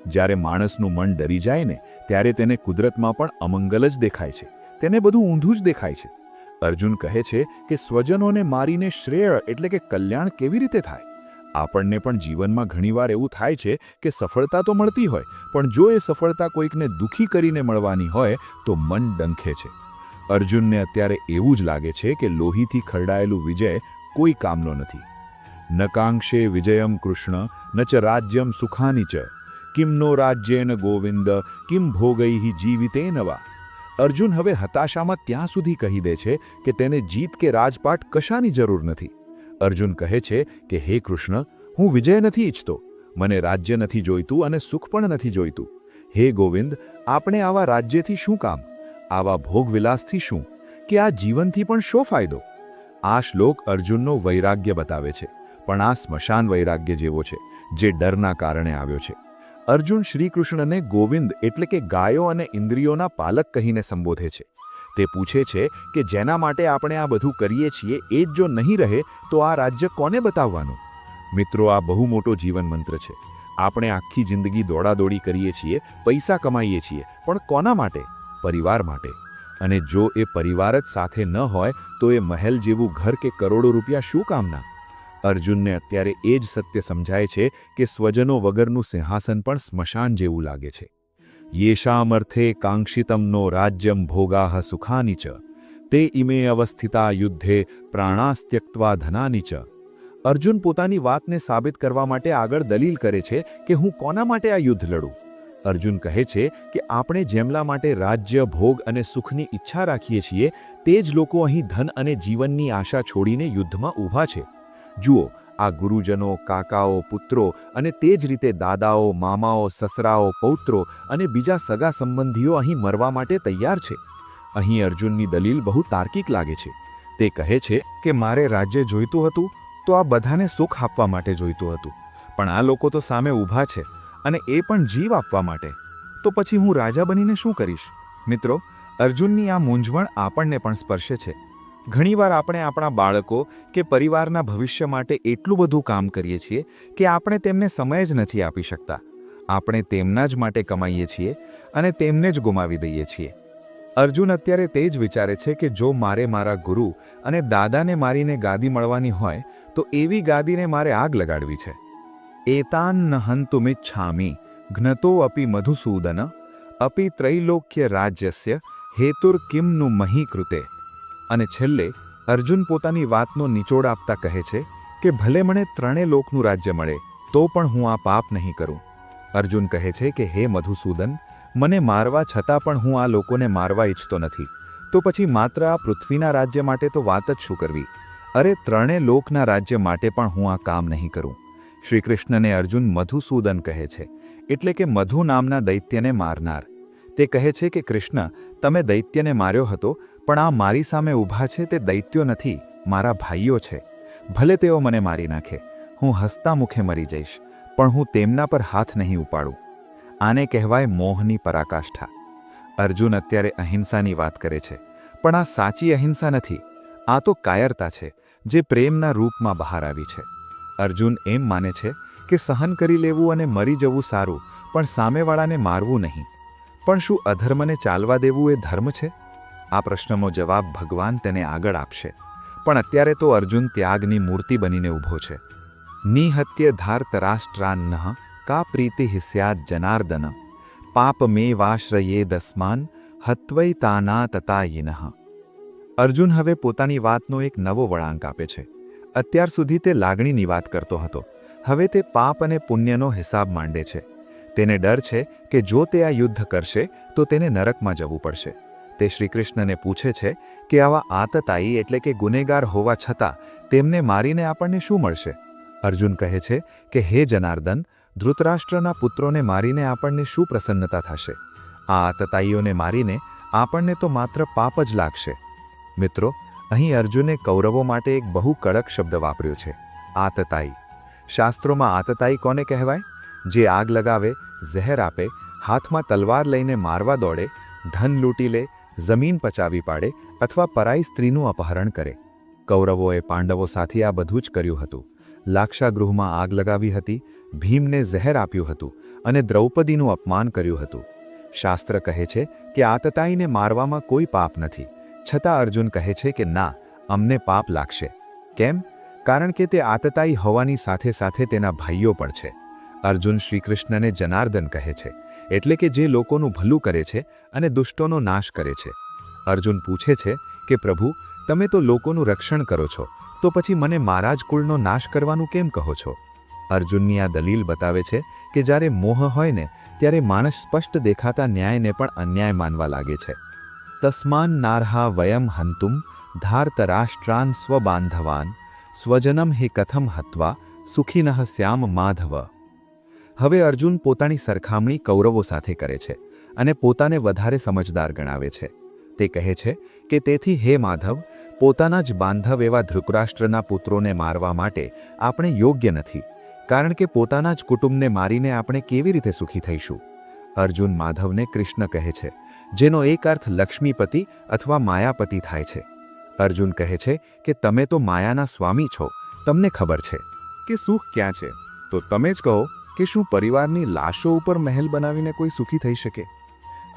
જ્યારે માણસનું મન ડરી જાય ને, ત્યારે તેને કુદરતમાં પણ અમંગલ જ દેખાય છે. તેને બધું ઊંધું જ દેખાય છે. અર્જુન કહે છે કે સ્વજનોને મારીને શ્રેય એટલે કે કલ્યાણ કેવી રીતે થાય? આપણને પણ જીવનમાં ઘણીવાર એવું થાય છે કે સફળતા તો મળતી હોય, પણ જો એ સફળતા કોઈકને દુઃખી કરીને મળવાની હોય તો મન ડંખે છે. અર્જુનને અત્યારે એવું જ લાગે છે કે લોહીથી ખરડાયેલું વિજય કોઈ કામનો નથી. ન કાંક્ષે વિજયમ કૃષ્ણ ન ચ રાજ્યમ સુખાની ચ કિમ નો રાજ્યેન ગોવિંદ કિમ ભોગૈઃ જીવિતેન વા. અર્જુન હવે હતાશામાં ત્યાં સુધી કહી દે છે કે તેને જીત કે રાજપાટ કશાની જરૂર નથી. અર્જુન કહે છે કે હે કૃષ્ણ, હું વિજય નથી ઈચ્છતો, મને રાજ્ય નથી જોઈતું અને સુખ પણ નથી જોઈતું. હે ગોવિંદ, આપણે આવા રાજ્યથી શું કામ? આવા ભોગવિલાસથી શું? કે આ જીવનથી પણ શો ફાયદો? આ શ્લોક અર્જુનનો વૈરાગ્ય બતાવે છે, પણ આ સ્મશાન વૈરાગ્ય જેવો છે, જે ડરના કારણે આવ્યો છે. અર્જુન શ્રીકૃષ્ણને ગોવિંદ એટલે કે ગાયો અને ઇન્દ્રિયોના પાલક કહીને સંબોધે છે. તે પૂછે છે કે જેના માટે આપણે આ બધું કરીએ છીએ એ જ જો નહીં રહે તો આ રાજ્ય કોને બતાવવાનું? મિત્રો, આ બહુ મોટો જીવન મંત્ર છે. આપણે આખી જિંદગી દોડાદોડી કરીએ છીએ, પૈસા કમાઈએ છીએ, પણ કોના માટે? પરિવાર માટે. અને જો એ પરિવાર જ સાથે ન હોય તો એ મહેલ જેવું ઘર કે કરોડો રૂપિયા શું કામના? અર્જુનને અત્યારે એ જ સત્ય સમજાય છે કે સ્વજનો વગરનું સિંહાસન પણ સ્મશાન જેવું લાગે છે. યેષામર્થે કાંક્ષિતમ નો રાજ્યમ ભોગાહ સુખાની ચ તે ઇમે અવસ્થિતા યુદ્ધે પ્રાણાસ્ત્યક્ત્વા ધનાની ચ. અર્જુન પોતાની વાતને સાબિત કરવા માટે આગળ દલીલ કરે છે કે હું કોના માટે આ યુદ્ધ લડું? અર્જુન કહે છે કે આપણે જેમલા માટે રાજ્ય, ભોગ અને સુખની ઈચ્છા રાખીએ છીએ તે જ લોકો અહીં ધન અને જીવનની આશા છોડીને યુદ્ધમાં ઊભા છે. જુઓ, આ ગુરુજનો, કાકાઓ, પુત્રો અને તે જ રીતે દાદાઓ, મામાઓ, સસરાઓ, પૌત્રો અને બીજા સગા સંબંધીઓ અહીં મરવા માટે તૈયાર છે. અહીં અર્જુનની દલીલ બહુ તાર્કિક લાગે છે. તે કહે છે કે મારે રાજ્ય જોઈતું હતું તો આ બધાને સુખ આપવા માટે જોઈતું હતું, પણ આ લોકો તો સામે ઊભા છે અને એ પણ જીવ આપવા માટે, તો પછી હું રાજા બનીને શું કરીશ? મિત્રો, અર્જુનની આ મૂંઝવણ આપણને પણ સ્પર્શે છે. ઘણીવાર આપણે આપણા બાળકો કે પરિવારના ભવિષ્ય માટે એટલું બધું કામ કરીએ છીએ કે આપણે તેમને સમય જ નથી આપી શકતા. આપણે તેમના જ માટે કમાઈએ છીએ અને તેમને જ ગુમાવી દઈએ છીએ. અર્જુન અત્યારે તે જ વિચારે છે કે જો મારે મારા ગુરુ અને દાદાને મારીને ગાદી મળવાની હોય તો એવી ગાદીને મારે આગ લગાડવી છે. એતાન ન હંતુમિચ્છામિ ઘ્નતો અપી મધુસૂદન અપી ત્રૈલોક્ય રાજ્યસ્ય હેતુર કિમનું મહી કૃતે. અને છેલ્લે અર્જુન પોતાની વાતનો નિચોડ આપતા કહે છે કે ભલે મને ત્રણેય લોકનું રાજ્ય મળે તો પણ હું આ પાપ નહીં કરું. અર્જુન કહે છે કે હે મધુસૂદન, મને મારવા છતાં પણ હું આ લોકોને મારવા ઈચ્છતો નથી, તો પછી માત્ર આ પૃથ્વીના રાજ્ય માટે તો વાત જ શું કરવી? અરે, ત્રણેય લોકના રાજ્ય માટે પણ હું આ કામ નહીં કરું. શ્રીકૃષ્ણને અર્જુન મધુસૂદન કહે છે, એટલે કે મધુ નામના દૈત્યને મારનાર. તે કહે છે કે કૃષ્ણ, તમે દૈત્યને માર્યો હતો, પણ આ મારી સામે ઊભા છે તે દૈત્યો નથી, મારા ભાઈઓ છે. ભલે તેઓ મને મારી નાખે, હું હસતા મુખે મરી જઈશ, પણ હું તેમના પર હાથ નહીં ઉપાડું. આને કહેવાય મોહની પરાકાષ્ઠા. અર્જુન અત્યારે અહિંસાની વાત કરે છે, પણ આ સાચી અહિંસા નથી. આ તો કાયરતા છે, જે પ્રેમના રૂપમાં બહાર આવી છે. અર્જુન એમ માને છે કે સહન કરી લેવું અને મરી જવું સારું, પણ સામેવાળાને મારવું નહીં. પણ શું અધર્મને ચાલવા દેવું એ ધર્મ છે? આ પ્રશ્નનો જવાબ ભગવાન તેને આગળ આપશે. પણ અત્યારે તો અર્જુન ત્યાગની મૂર્તિ બનીને ઊભો છે. નિહત્ય ધાર્તરાષ્ટ્રાન્નઃ કા પ્રીતિ સ્યાદ જનાર્દન પાપ મે વાશ્રયે દસ્માન હત્વૈતાના તતાયિનઃ. અર્જુન હવે પોતાની વાતનો એક નવો વળાંક આપે છે. અત્યાર સુધી તે લાગણીની વાત કરતો હતો. હવે તે પાપ અને પુણ્યનો હિસાબ માંડે છે. તેને ડર છે કે જો તે આ યુદ્ધ કરશે તો તેને નરકમાં જવું પડશે. તે શ્રીકૃષ્ણને પૂછે છે કે આવા આતતાયી એટલે કે ગુનેગાર હોવા છતાં તેમને મારીને આપણને શું મળશે? અર્જુન કહે છે કે હે જનાર્દન, ધૃતરાષ્ટ્રના પુત્રોને મારીને આપણને શું પ્રસન્નતા થશે? આ આતતાઈઓને મારીને આપણને તો માત્ર પાપ જ લાગશે. મિત્રો, અહીં અર્જુને કૌરવો માટે એક બહુ કડક શબ્દ વાપર્યો છે, આતતાઈ. શાસ્ત્રોમાં આતતાઈ કોને કહેવાય? જે આગ લગાવે, ઝહેર આપે, હાથમાં તલવાર લઈને મારવા દોડે, ધન લૂંટી લે, જમીન પચાવી પાડે અથવા પરાઈ સ્ત્રીનું અપહરણ કરે. કૌરવોએ પાંડવો સાથે આ બધું જ કર્યું હતું. લાક્ષાગૃહમાં આગ લગાવી હતી, ભીમને ઝહેર આપ્યું હતું અને દ્રૌપદીનું અપમાન કર્યું હતું. શાસ્ત્ર કહે છે કે આતતાઈને મારવામાં કોઈ પાપ નથી. છતાં અર્જુન કહે છે કે ના, અમને પાપ લાગશે. કેમ? કારણ કે તે આતતાઈ હોવાની સાથે સાથે તેના ભાઈઓ પણ છે. અર્જુન શ્રીકૃષ્ણને જનાર્દન કહે છે, એટલે કે જે લોકોનું ભલું કરે છે અને દુષ્ટોનો નાશ કરે છે. અર્જુન પૂછે છે કે પ્રભુ, તમે તો લોકોનું રક્ષણ કરો છો, તો પછી મને મારા જ કુળનો નાશ કરવાનું કેમ કહો છો? અર્જુનની આ દલીલ બતાવે છે કે જ્યારે મોહ હોય ને ત્યારે માણસ સ્પષ્ટ દેખાતા ન્યાયને પણ અન્યાય માનવા લાગે છે. તસ્માન નાર્હા વયમ હંતુમ ધાર્તરાષ્ટ્રાન સ્વબાંધવાન સ્વજનમ હિ કથમ હત્વા સુખિનઃ સ્યામ માધવ. હવે અર્જુન પોતાની સરખામણી કૌરવો સાથે કરે છે અને પોતાને વધારે સમજદાર ગણાવે છે. તે કહે છે કે તેથી હે માધવ, પોતાના જ બાંધવ એવા ધૃતરાષ્ટ્રના પુત્રોને મારવા માટે આપણે યોગ્ય નથી, કારણ કે પોતાના જ કુટુંબને મારીને આપણે કેવી રીતે સુખી થઈશું? અર્જુન માધવને કૃષ્ણ કહે છે, જેનો એક અર્થ લક્ષ્મીપતિ અથવા માયાપતિ થાય છે. અર્જુન કહે છે કે તમે તો માયાના સ્વામી છો, તમને ખબર છે કે સુખ ક્યાં છે, તો તમે જ કહો કે શું પરિવારની લાશો ઉપર મહેલ બનાવીને કોઈ સુખી થઈ શકે?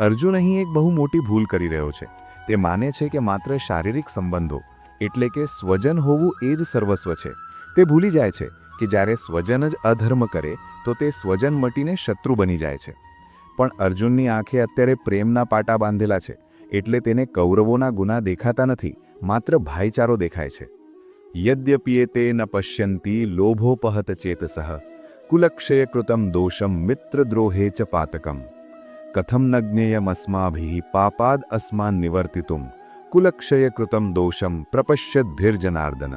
અર્જુન અહીં એક બહુ મોટી ભૂલ કરી રહ્યો છે. તે માને છે કે માત્ર શારીરિક સંબંધો એટલે કે સ્વજન હોવું એ જ સર્વસ્વ છે. તે ભૂલી જાય છે કે જ્યારે સ્વજન જ અધર્મ કરે તો તે સ્વજન મટીને શત્રુ બની જાય છે. પણ અર્જુનની આંખે અત્યારે પ્રેમના પાટા બાંધેલા છે, એટલે તેને કૌરવોના ગુના દેખાતા નથી, માત્ર ભાઈચારો દેખાય છે. યદ્યપિએતે ન પશ્યંતી લોભોપહત ચેતસઃ કુલક્ષય કૃતમ દોષમ મિત્રદ્રોહે ચ પાતકમ કથમ ન જ્ઞેયમસ્માભિઃ પાપાદ અસ્માન નિવર્તિતુમ કુલક્ષય કૃતમ દોષમ પ્રપશ્યદ્ભિર્જનાર્દન.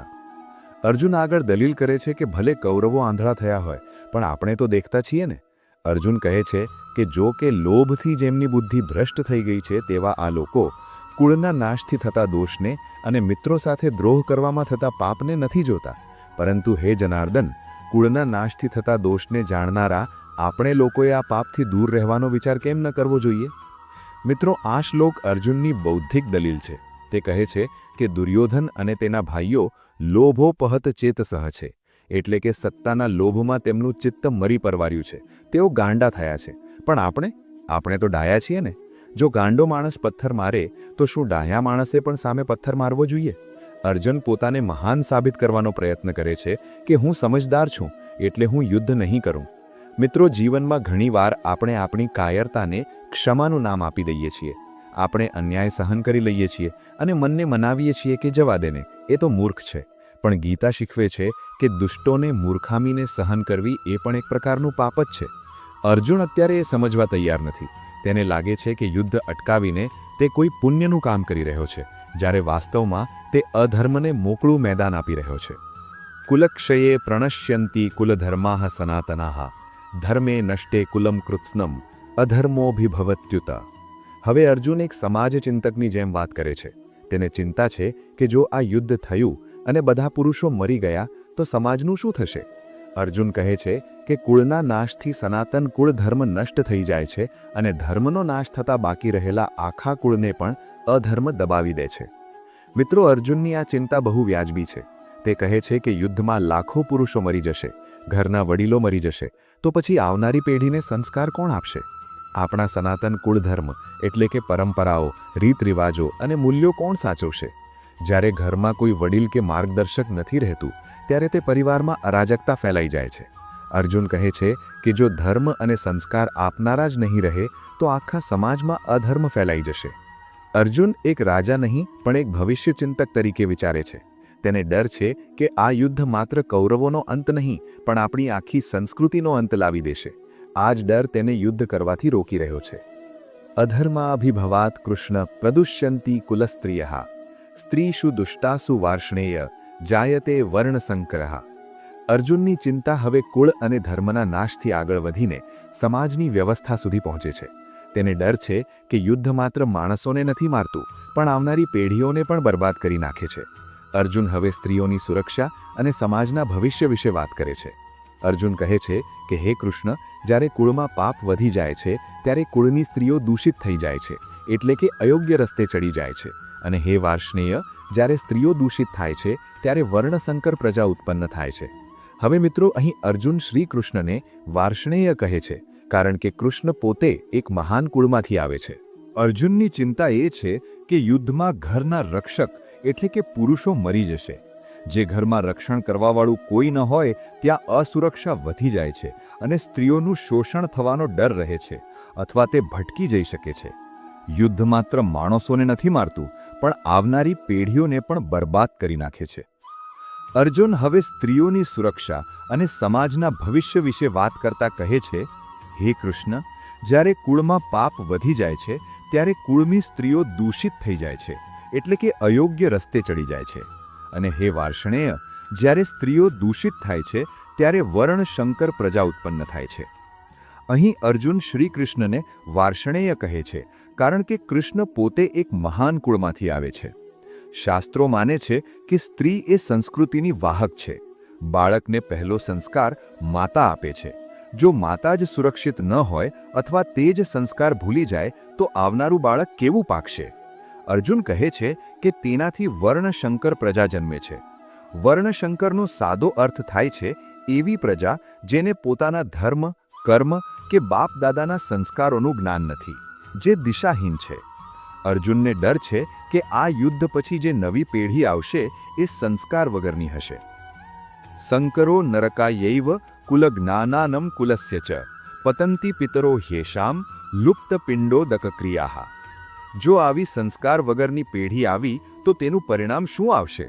અર્જુન આગળ દલીલ કરે છે કે ભલે કૌરવો આંધળા થયા હોય, પણ આપણે તો દેખતા છીએ ને. અર્જુન કહે છે કે જો કે લોભથી જેમની બુદ્ધિ ભ્રષ્ટ થઈ ગઈ છે તેવા આ લોકો કુળના નાશથી થતા દોષને અને મિત્રો સાથે દ્રોહ કરવામાં થતા પાપને નથી જોતા. પરંતુ હે જનાર્દન, કુળના નાશથી થતા દોષને જાણનારા આપણે લોકોએ આ પાપથી દૂર રહેવાનો વિચાર કેમ ન કરવો જોઈએ? મિત્રો, આ શ્લોક અર્જુનની બૌદ્ધિક દલીલ છે. તે કહે છે કે દુર્યોધન અને તેના ભાઈઓ લોભોપહત ચેતસઃ છે, એટલે કે સત્તાના લોભમાં તેમનું ચિત્ત મરી પરવાર્યું છે, તેઓ ગાંડા થયા છે. પણ આપણે તો ડાયા છીએ ને. જો ગાંડો માણસ પથ્થર મારે તો શું ડાયા માણસે પણ સામે પથ્થર મારવો જોઈએ? અર્જુન પોતાને મહાન સાબિત કરવાનો પ્રયત્ન કરે છે કે હું સમજદાર છું, એટલે હું યુદ્ધ નહીં કરું. મિત્રો, જીવનમાં ઘણીવાર આપણે આપણી કાયરતાને ક્ષમાનું નામ આપી દઈએ છીએ. આપણે અન્યાય સહન કરી લઈએ છીએ અને મનને મનાવીએ છીએ કે જવા દેને, એ તો મૂર્ખ છે. પણ ગીતા શીખવે છે કે દુષ્ટોને મૂર્ખામીને સહન કરવી એ પણ એક પ્રકારનું પાપ જ છે. અર્જુન અત્યારે એ સમજવા તૈયાર નથી. તેને લાગે છે કે યુદ્ધ અટકાવીને તે કોઈ પુણ્યનું કામ કરી રહ્યો છે, જ્યારે વાસ્તવમાં તે અધર્મને મોકળું મેદાન આપી રહ્યો છે. કુલક્ષયે પ્રણશ્યંતી કુલધર્માઃ સનાતનાઃ ધર્મે નષ્ટે કુલમ કૃત્સ્નમ અધર્મોભિભવત્યુત. હવે અર્જુન એક સમાજચિંતકની જેમ વાત કરે છે. તેને ચિંતા છે કે જો આ યુદ્ધ થયું અને બધા પુરુષો મરી ગયા તો સમાજનું શું થશે? અર્જુન કહે છે કે કુળના નાશથી સનાતન કુળ ધર્મ નષ્ટ થઈ જાય છે અને ધર્મનો નાશ થતાં બાકી રહેલા આખા કુળને પણ અધર્મ દબાવી દે છે. મિત્રો, અર્જુનની આ ચિંતા બહુ વ્યાજબી છે. તે કહે છે કે યુદ્ધમાં લાખો પુરુષો મરી જશે, ઘરના વડીલો મરી જશે, તો પછી આવનારી પેઢીને સંસ્કાર કોણ આપશે? આપણા સનાતન કુળધર્મ એટલે કે પરંપરાઓ, રીત રિવાજો અને મૂલ્યો કોણ સાચવશે? જ્યારે ઘરમાં કોઈ વડીલ કે માર્ગદર્શક નથી રહેતું ત્યારે તે પરિવારમાં અરાજકતા ફેલાઈ જાય છે. અર્જુન કહે છે કે જો ધર્મ અને સંસ્કાર આપનારા જ નહીં રહે તો આખા સમાજમાં અધર્મ ફેલાઈ જશે. અર્જુન એક રાજા નહીં પણ એક ભવિષ્યચિંતક તરીકે વિચારે છે. તેને ડર છે કે આ યુદ્ધ માત્ર કૌરવોનો અંત નહીં પણ આપણી આખી સંસ્કૃતિનો અંત લાવી દેશે. આ જ ડર તેને યુદ્ધ કરવાથી રોકી રહ્યો છે. અધર્માભિભવાત કૃષ્ણ પ્રદુષ્યંતી કુલસ્ત્રિયઃ સ્ત્રીષુ દુષ્ટાસુ વાર્ષ્ણેય જાયતે વર્ણસંકરઃ. અર્જુનની ચિંતા હવે કુળ અને ધર્મના નાશથી આગળ વધીને સમાજની વ્યવસ્થા સુધી પહોંચે છે. તેને ડર છે કે યુદ્ધ માત્ર માણસોને નથી મારતું પણ આવનારી પેઢીઓને પણ બરબાદ કરી નાખે છે. અર્જુન હવે સ્ત્રીઓની સુરક્ષા અને સમાજના ભવિષ્ય વિશે વાત કરે છે. અર્જુન કહે છે કે હે કૃષ્ણ, જ્યારે કુળમાં પાપ વધી જાય છે ત્યારે કુળની સ્ત્રીઓ દૂષિત થઈ જાય છે, એટલે કે અયોગ્ય રસ્તે ચડી જાય છે. અને હે વાર્ષ્ણેય, જ્યારે સ્ત્રીઓ દૂષિત થાય છે ત્યારે વર્ણસંકર પ્રજા ઉત્પન્ન થાય છે. હવે મિત્રો, અહીં અર્જુન શ્રી કૃષ્ણને વાર્ષ્ણેય કહે છે કારણ કે કૃષ્ણ પોતે એક મહાન કુળમાંથી આવે છે. અર્જુનની ચિંતા એ છે કે યુદ્ધમાં ઘરના રક્ષક એટલે કે પુરુષો મરી જશે. જે ઘરમાં રક્ષણ કરવાવાળું કોઈ ન હોય ત્યાં અસુરક્ષા વધી જાય છે અને સ્ત્રીઓનું શોષણ થવાનો ડર રહે છે અથવા તે ભટકી જઈ શકે છે. યુદ્ધ માત્ર માણસોને નથી મારતું પણ આવનારી પેઢીઓને પણ બરબાદ કરી નાખે છે. અર્જુન હવે સ્ત્રીઓની સુરક્ષા અને સમાજના ભવિષ્ય વિશે વાત કરતા કહે છે, હે કૃષ્ણ, જ્યારે કુળમાં પાપ વધી જાય છે ત્યારે કુળની સ્ત્રીઓ દૂષિત થઈ જાય છે, એટલે કે અયોગ્ય રસ્તે ચડી જાય છે. અને હે વાર્ષ્ણેય, જ્યારે સ્ત્રીઓ દૂષિત થાય છે ત્યારે વર્ણશંકર પ્રજા ઉત્પન્ન થાય છે. અહીં અર્જુન શ્રી કૃષ્ણને વાર્ષ્ણેય કહે છે કારણ કે કૃષ્ણ પોતે એક મહાન કુળમાંથી આવે છે. શાસ્ત્રો માને છે કે સ્ત્રી એ સંસ્કૃતિની વાહક છે. બાળકને પહેલો સંસ્કાર માતા આપે છે. જો માતા જ સુરક્ષિત ન હોય અથવા તે જ સંસ્કાર ભૂલી જાય તો આવનારું બાળક કેવું પાકશે? અર્જુન કહે છે કે તેનાથી વર્ણશંકર પ્રજા જન્મે છે. વર્ણશંકરનો સાદો અર્થ થાય છે એવી પ્રજા જેને પોતાના ધર્મ, કર્મ કે બાપ દાદાના સંસ્કારોનું જ્ઞાન નથી, જે દિશાહીન છે. અર્જુનને ડર છે કે આ યુદ્ધ પછી જે નવી પેઢી આવશે એ સંસ્કાર વગરની હશે. સંકરો નરકાયૈવ કુલજ્ઞાનાનમ કુલસ્ય ચ પતંતિ પિતરો હ્યેષામ લુપ્તપિંડોદકક્રિયાઃ. જો આવી સંસ્કાર વગરની પેઢી આવી તો તેનું પરિણામ શું આવશે?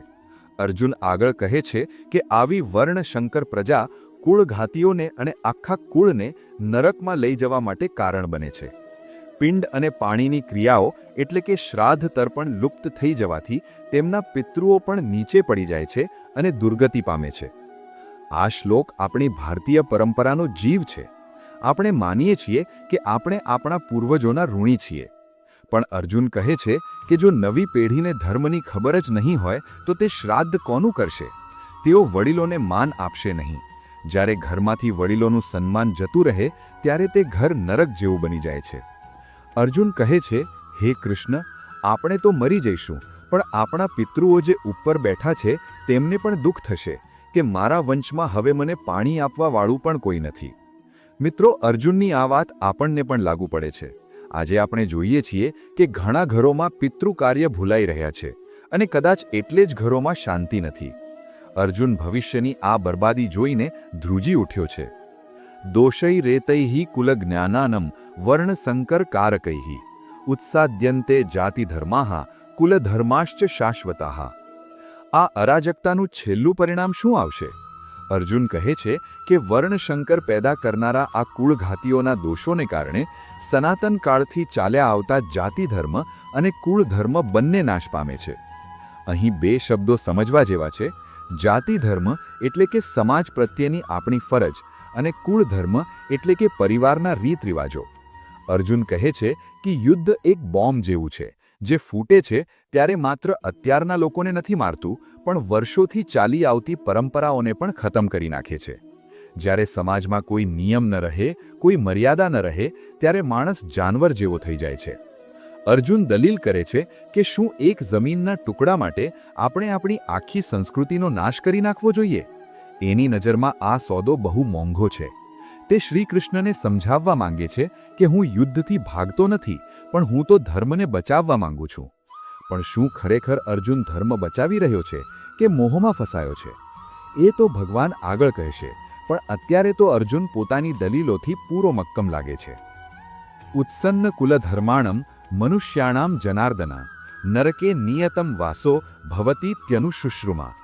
અર્જુન આગળ કહે છે કે આવી વર્ણશંકર પ્રજા કુળઘાતીઓને અને આખા કુળને નરકમાં લઈ જવા માટે કારણ બને છે. પિંડ અને પાણીની ક્રિયાઓ એટલે કે શ્રાદ્ધ તર્પણ લુપ્ત થઈ જવાથી તેમના પિતૃઓ પણ નીચે પડી જાય છે અને દુર્ગતિ પામે છે. આ શ્લોક આપણી ભારતીય પરંપરાનો જીવ છે. આપણે માનીએ છીએ કે આપણે આપણા પૂર્વજોના ઋણી છીએ. પણ અર્જુન કહે છે કે જો નવી પેઢીને ધર્મની ખબર જ નહીં હોય તો તે શ્રાદ્ધ કોનું કરશે? તેઓ વડીલોને માન આપશે નહીં. જ્યારે ઘરમાંથી વડીલોનું સન્માન જતું રહે ત્યારે તે ઘર નરક જેવું બની જાય છે. અર્જુન કહે છે, હે કૃષ્ણ, આપણે તો મરી જઈશું પણ આપણા પિતૃઓ જે ઉપર બેઠા છે તેમને પણ દુઃખ થશે કે મારા વંશમાં હવે મને પાણી આપવાવાળું પણ કોઈ નથી. મિત્રો, અર્જુનની આ વાત આપણને પણ લાગુ પડે છે. આજે આપણે જોઈએ છીએ કે ઘણા ઘરોમાં પિતૃકાર્ય ભૂલાઈ રહ્યા છે અને કદાચ એટલે જ ઘરોમાં શાંતિ નથી. અર્જુન ભવિષ્યની આ બરબાદી જોઈને ધ્રુજી ઉઠ્યો છે. દોષૈ રેતૈઃ કુલજ્ઞાનાનમ વર્ણસંકર કારકૈઃ ઉત્સાદ્યન્તે જાતિધર્માઃ કુલધર્માશ્ચ શાશ્વતાઃ. આ અરાજકતાનું છેલ્લું પરિણામ શું આવશે? અર્જુન કહે છે કે વર્ણશંકર પેદા કરનારા આ કુળઘાતીઓના દોષોને કારણે સનાતન કાળથી ચાલ્યા આવતા જાતિધર્મ અને કુળધર્મ બંને નાશ પામે છે. અહીં બે શબ્દો સમજવા જેવા છે. જાતિધર્મ એટલે કે સમાજ પ્રત્યેની આપણી ફરજ અને કુળધર્મ એટલે કે પરિવારના રીત રિવાજો. અર્જુન કહે છે કે યુદ્ધ એક બોમ્બ જેવું છે જે ફૂટે છે ત્યારે માત્ર અત્યારના લોકોને નથી મારતું પણ વર્ષોથી ચાલી આવતી પરંપરાઓને પણ ખતમ કરી નાખે છે. જ્યારે સમાજમાં કોઈ નિયમ ન રહે, કોઈ મર્યાદા ન રહે ત્યારે માણસ જાનવર જેવો થઈ જાય છે. અર્જુન દલીલ કરે છે કે શું એક જમીનના ટુકડા માટે આપણે આપણી આખી સંસ્કૃતિનો નાશ કરી નાખવો જોઈએ? એની નજરમાં આ સોદો બહુ મોંઘો છે. તે શ્રી કૃષ્ણને સમજાવવા માંગે છે કે હું યુદ્ધથી ભાગતો નથી, પણ હું તો ધર્મને બચાવવા માંગુ છું. પણ શું ખરેખર અર્જુન ધર્મ બચાવી રહ્યો છે કે મોહમાં ફસાયો છે? એ તો ભગવાન આગળ કહેશે, પણ અત્યારે તો અર્જુન પોતાની દલીલોથી પૂરો મક્કમ લાગે છે. ઉત્સન્ન કુલધર્માણમ મનુષ્યાણામ જનાર્દના નરકે નિયતમ વાસો ભવતી ત્યનુશુશ્રુમા.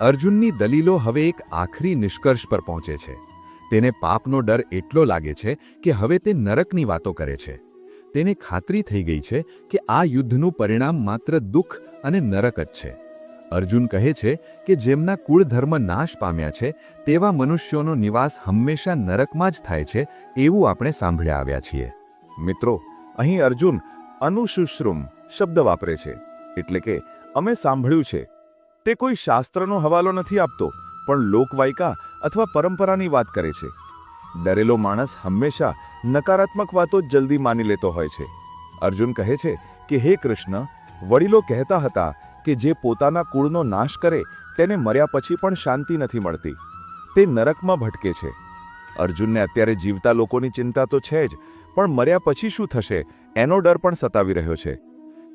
અર્જુનની દલીલો હવે એક આખરી નિષ્કર્ષ પર પહોંચે છે. તેને પાપનો ડર એટલો લાગે છે કે હવે તે નરકની વાતો કરે છે. તેને ખાતરી થઈ ગઈ છે કે આ યુદ્ધનું પરિણામ માત્ર દુઃખ અને નરક જ છે. અર્જુન કહે છે કે જેમના કુળધર્મ નાશ પામ્યા છે તેવા મનુષ્યોનો નિવાસ હંમેશા નરકમાં જ થાય છે, એવું આપણે સાંભળ્યા આવ્યા છીએ. મિત્રો, અહીં અર્જુન અનુશુશ્રુમ શબ્દ વાપરે છે, એટલે કે અમે સાંભળ્યું છે. તે કોઈ શાસ્ત્રનો હવાલો નથી આપતો, પણ લોકવાયકા અથવા પરંપરાની વાત કરે છે. ડરેલો માણસ હંમેશા નકારાત્મક વાતો જ જલ્દી માની લેતો હોય છે. અર્જુન કહે છે કે હે કૃષ્ણ, વડીલો કહેતા હતા કે જે પોતાના કુળનો નાશ કરે તેને મર્યા પછી પણ શાંતિ નથી મળતી, તે નરકમાં ભટકે છે. અર્જુનને અત્યારે જીવતા લોકોની ચિંતા તો છે જ, પણ મર્યા પછી શું થશે એનો ડર પણ સતાવી રહ્યો છે.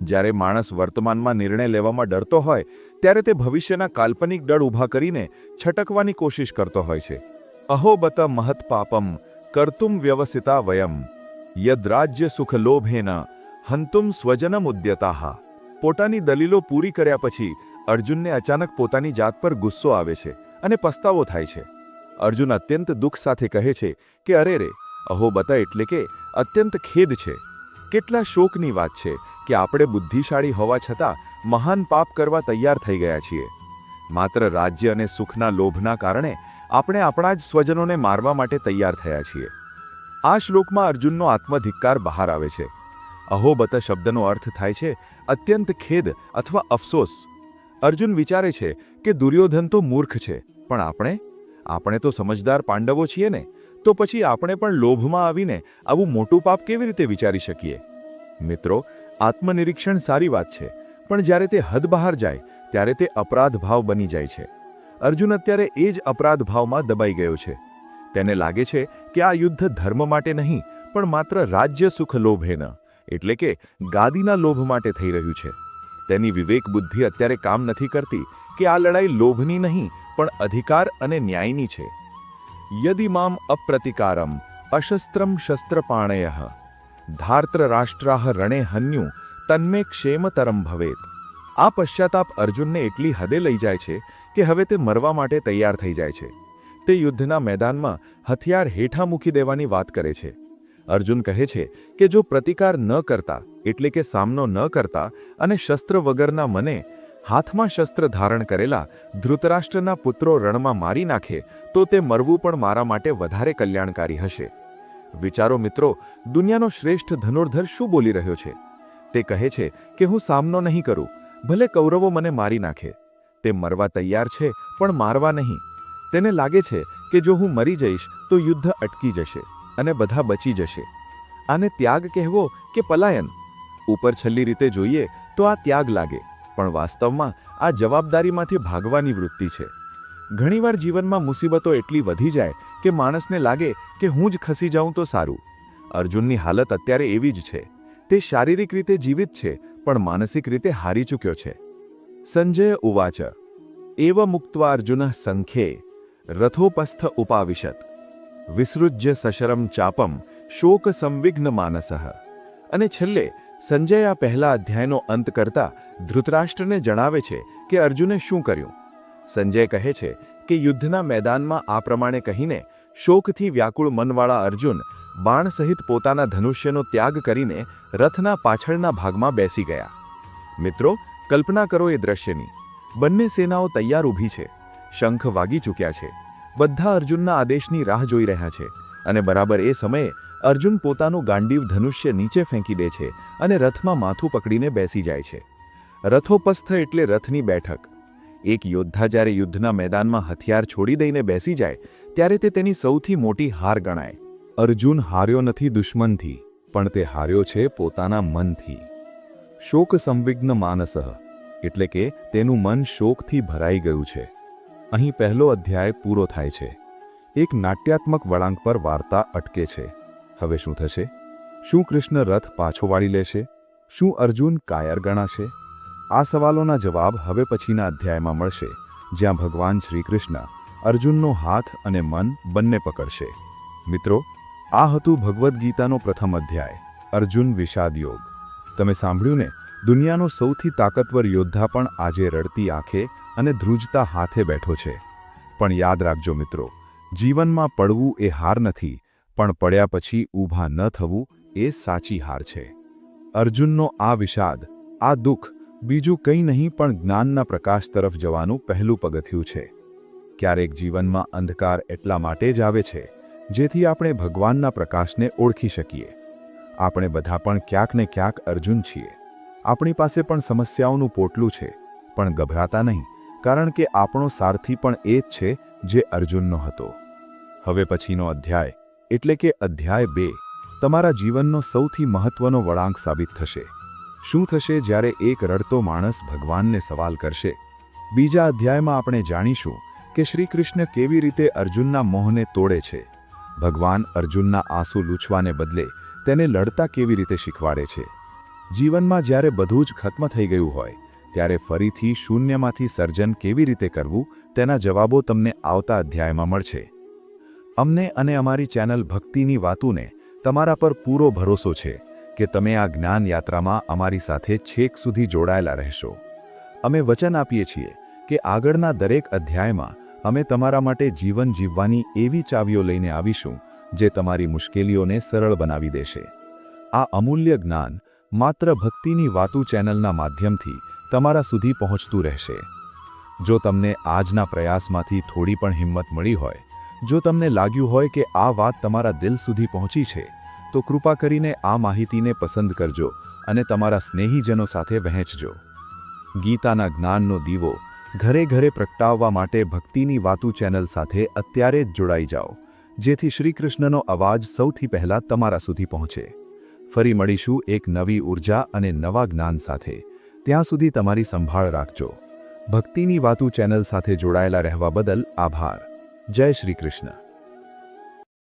જ્યારે માણસ વર્તમાનમાં નિર્ણય લેવામાં ડરતો હોય ત્યારે તે ભવિષ્યના કાલ્પનિક ડર ઊભા કરીને છટકવાની કોશિશ કરતો હોય છે. અહો બત મહત પાપમ કર્તુમ વ્યવસિતા વયમ યદ્રાજ્ય સુખ લોભેન હંતુમ સ્વજનમ ઉદ્યતાહ. પોતાની દલીલો પૂરી કર્યા પછી અર્જુનને અચાનક પોતાની જાત પર ગુસ્સો આવે છે અને પસ્તાવો થાય છે. અર્જુન અત્યંત દુઃખ સાથે કહે છે કે અરે રે, અહો બત એટલે કે અત્યંત ખેદ છે. કેટલા શોકની વાત છે કે આપણે બુદ્ધિશાળી હોવા છતાં મહાન પાપ કરવા તૈયાર થઈ ગયા છીએ. માત્ર રાજ્ય અને સુખના લોભના કારણે આપણે આપણા જ સ્વજનોને મારવા માટે તૈયાર થયા છીએ. આ શ્લોકમાં અર્જુનનો આત્મધિક્કાર બહાર આવે છે. અહોબત શબ્દનો અર્થ થાય છે અત્યંત ખેદ અથવા અફસોસ. અર્જુન વિચારે છે કે દુર્યોધન તો મૂર્ખ છે, પણ આપણે તો સમજદાર પાંડવો છીએ ને, તો પછી આપણે પણ લોભમાં આવીને આવું મોટું પાપ કેવી રીતે વિચારી શકીએ? મિત્રો, આત્મનિરીક્ષણ સારી વાત છે, પણ જ્યારે તે હદ બહાર જાય ત્યારે તે અપરાધ ભાવ બની જાય છે. અર્જુન અત્યારે એ જ અપરાધ ભાવમાં દબાઈ ગયો છે. તેને લાગે છે કે આ યુદ્ધ ધર્મ માટે નહીં, પણ માત્ર રાજ્ય સુખ લોભેન એટલે કે ગાદીના લોભ માટે થઈ રહ્યું છે. તેની વિવેક બુદ્ધિ અત્યારે કામ નથી કરતી કે આ લડાઈ લોભની નહીં, પણ અધિકાર અને ન્યાયની છે. યદિ મામ અપ્રતિકારમ અશસ્ત્રમ શસ્ત્રપાણયઃ ધાર્તરાષ્ટ્રાહ રણે હન્યુ તન્મે ક્ષેમતરમ ભવેત. આ પશ્ચાતાપ અર્જુનને એટલી હદે લઈ જાય છે કે હવે તે મરવા માટે તૈયાર થઈ જાય છે. તે યુદ્ધના મેદાનમાં હથિયાર હેઠા મૂકી દેવાની વાત કરે છે. અર્જુન કહે છે કે જો પ્રતિકાર ન કરતા એટલે કે સામનો ન કરતા અને શસ્ત્ર વગરના મને હાથમાં શસ્ત્ર ધારણ કરેલા ધૃતરાષ્ટ્રના પુત્રો રણમાં મારી નાખે તો તે મરવું પણ મારા માટે વધારે કલ્યાણકારી હશે. વિચારો મિત્રો, દુનિયાનો શ્રેષ્ઠ ધનુર્ધર શું બોલી રહ્યો છે? તે કહે છે કે હું સામનો નહીં કરું, ભલે કૌરવો મને મારી નાખે. તે મરવા તૈયાર છે, પણ મારવા નહીં. તેને લાગે છે કે જો હું મરી જઈશ તો યુદ્ધ અટકી જશે અને બધા બચી જશે. આને ત્યાગ કહેવો કે પલાયન? ઉપર છેલ્લી રીતે જોઈએ તો આ ત્યાગ લાગે, પણ વાસ્તવમાં આ જવાબદારીમાંથી ભાગવાની વૃત્તિ છે. ઘણીવાર જીવનમાં મુસીબતો એટલી વધી જાય કે માણસને લાગે કે હું જ ખસી જાઉં તો સારું. અર્જુનની હાલત અત્યારે એવી જ છે. તે શારીરિક રીતે જીવિત છે, પણ માનસિક રીતે હારી ચૂક્યો છે. સંજય ઉવાચ એવ મુક્ત્વા અર્જુનઃ સંખ્યે રથોપસ્થ ઉપાવિશત વિસૃજ્ય સશરમ ચાપમ શોક સંવિઘ્ન માનસઃ. અને છેલ્લે સંજય આ પહેલા અધ્યાયનો અંત કરતા ધૃતરાષ્ટ્રને જણાવે છે કે અર્જુને શું કર્યું. સંજય કહે છે કે યુદ્ધના મેદાનમાં આ પ્રમાણે કહીને શોકથી વ્યાકુળ મનવાળા અર્જુન બાણ સહિત પોતાના ધનુષ્યનો ત્યાગ કરીને રથના પાછળના ભાગમાં બેસી ગયા. મિત્રો, કલ્પના કરો એ દ્રશ્યની. બંને સેનાઓ તૈયાર ઊભી છે. શંખ વાગી ચૂક્યા છે. બધા અર્જુનના આદેશની રાહ જોઈ રહ્યા છે. અને બરાબર એ સમયે અર્જુન પોતાનું ગાંડીવ ધનુષ્ય નીચે ફેંકી દે છે અને રથમાં માથું પકડીને બેસી જાય છે. રથોપસ્થ એટલે રથની બેઠક. એક યોદ્ધા જ્યારે યુદ્ધના મેદાનમાં હથિયાર છોડી દઈને બેસી જાય ત્યારે તે તેની સૌથી મોટી હાર ગણાય. અર્જુન હાર્યો નથી દુશ્મનથી, પણ તે હાર્યો છે પોતાના મનથી. શોક સંવિઘ્ન માનસઃ એટલે કે તેનું મન શોકથી ભરાઈ ગયું છે. અહીં પહેલો અધ્યાય પૂરો થાય છે. એક નાટ્યાત્મક વળાંક પર વાર્તા અટકે છે. હવે શું થશે? શું કૃષ્ણ રથ પાછો વાળી લેશે? શું અર્જુન કાયર ગણાશે? આ સવાલોના જવાબ હવે પછીના અધ્યાયમાં મળશે, જ્યાં ભગવાન શ્રી કૃષ્ણ અર્જુનનો હાથ અને મન બંને પકડશે. મિત્રો, આ હતું ભગવદ્ ગીતાનો પ્રથમ અધ્યાય, અર્જુન વિષાદ યોગ. તમે સાંભળ્યું ને? દુનિયાનો સૌથી તાકતવર યોદ્ધા પણ આજે રડતી આંખે અને ધ્રુજતા હાથે બેઠો છે. પણ યાદ રાખજો મિત્રો, જીવનમાં પડવું એ હાર નથી, પણ પડ્યા પછી ઊભા ન થવું એ સાચી હાર છે. અર્જુનનો આ વિષાદ, આ દુઃખ બીજું કંઈ નહીં પણ જ્ઞાનના પ્રકાશ તરફ જવાનું પહેલું પગથિયું છે. ક્યારેક જીવનમાં અંધકાર એટલા માટે જ આવે છે જેથી આપણે ભગવાનના પ્રકાશને ઓળખી શકીએ. આપણે બધા પણ ક્યાંક ને ક્યાંક અર્જુન છીએ. આપણી પાસે પણ સમસ્યાઓનું પોટલું છે, પણ ગભરાતા નહીં, કારણ કે આપણો સારથી પણ એ જ છે જે અર્જુનનો હતો. હવે પછીનો અધ્યાય એટલે કે અધ્યાય 2 તમારા જીવનનો સૌથી મહત્વનો વળાંક સાબિત થશે. શું થશે જ્યારે એક રડતો માણસ ભગવાનને સવાલ કરશે? બીજા અધ્યાયમાં આપણે જાણીશું કે શ્રી કૃષ્ણ કેવી રીતે અર્જુનના મોહને તોડે છે. ભગવાન અર્જુનના આંસુ લૂછવાને બદલે તેને લડતા કેવી રીતે શીખવાડે છે. જીવનમાં જ્યારે બધું જ ખત્મ થઈ ગયું હોય ત્યારે ફરીથી શૂન્યમાંથી સર્જન કેવી રીતે કરવું તેના જવાબો તમને આવતા અધ્યાયમાં મળશે. અમને અને અમારી ચેનલ ભક્તિની વાતોને તમારા પર પૂરો ભરોસો છે કે તમે આ જ્ઞાન યાત્રામાં અમારી સાથે છેક સુધી જોડાયેલા રહેશો. અમે વચન આપીએ છીએ કે આગળના દરેક અધ્યાયમાં અમે તમારા માટે જીવન જીવવાની એવી ચાવીઓ લઈને આવીશું જે તમારી મુશ્કેલીઓને સરળ બનાવી દેશે. આ અમૂલ્ય જ્ઞાન માત્ર ભક્તિની વાતો ચેનલના માધ્યમથી તમારા સુધી પહોંચતું રહેશે. જો તમને આજના પ્રયાસમાંથી થોડી પણ હિંમત મળી હોય, જો તમને લાગ્યું હોય કે આ વાત તમારા દિલ સુધી પહોંચી છે, તો કૃપા કરીને આ માહિતીને પસંદ કરજો અને તમારા સ્નેહીજનો સાથે વહેંચજો. ગીતાના જ્ઞાનનો દીવો ઘરે ઘરે પ્રગટાવવા માટે ભક્તિની વાતો ચેનલ સાથે અત્યારે જ જોડાઈ જાઓ, જેથી શ્રી કૃષ્ણનો અવાજ સૌથી પહેલા તમારા સુધી પહોંચે. ફરી મળીશું એક નવી ઉર્જા અને નવા જ્ઞાન સાથે. ત્યાં સુધી તમારી સંભાળ રાખજો. ભક્તિની વાતો ચેનલ સાથે જોડાયેલા રહેવા બદલ આભાર. જય શ્રી કૃષ્ણ.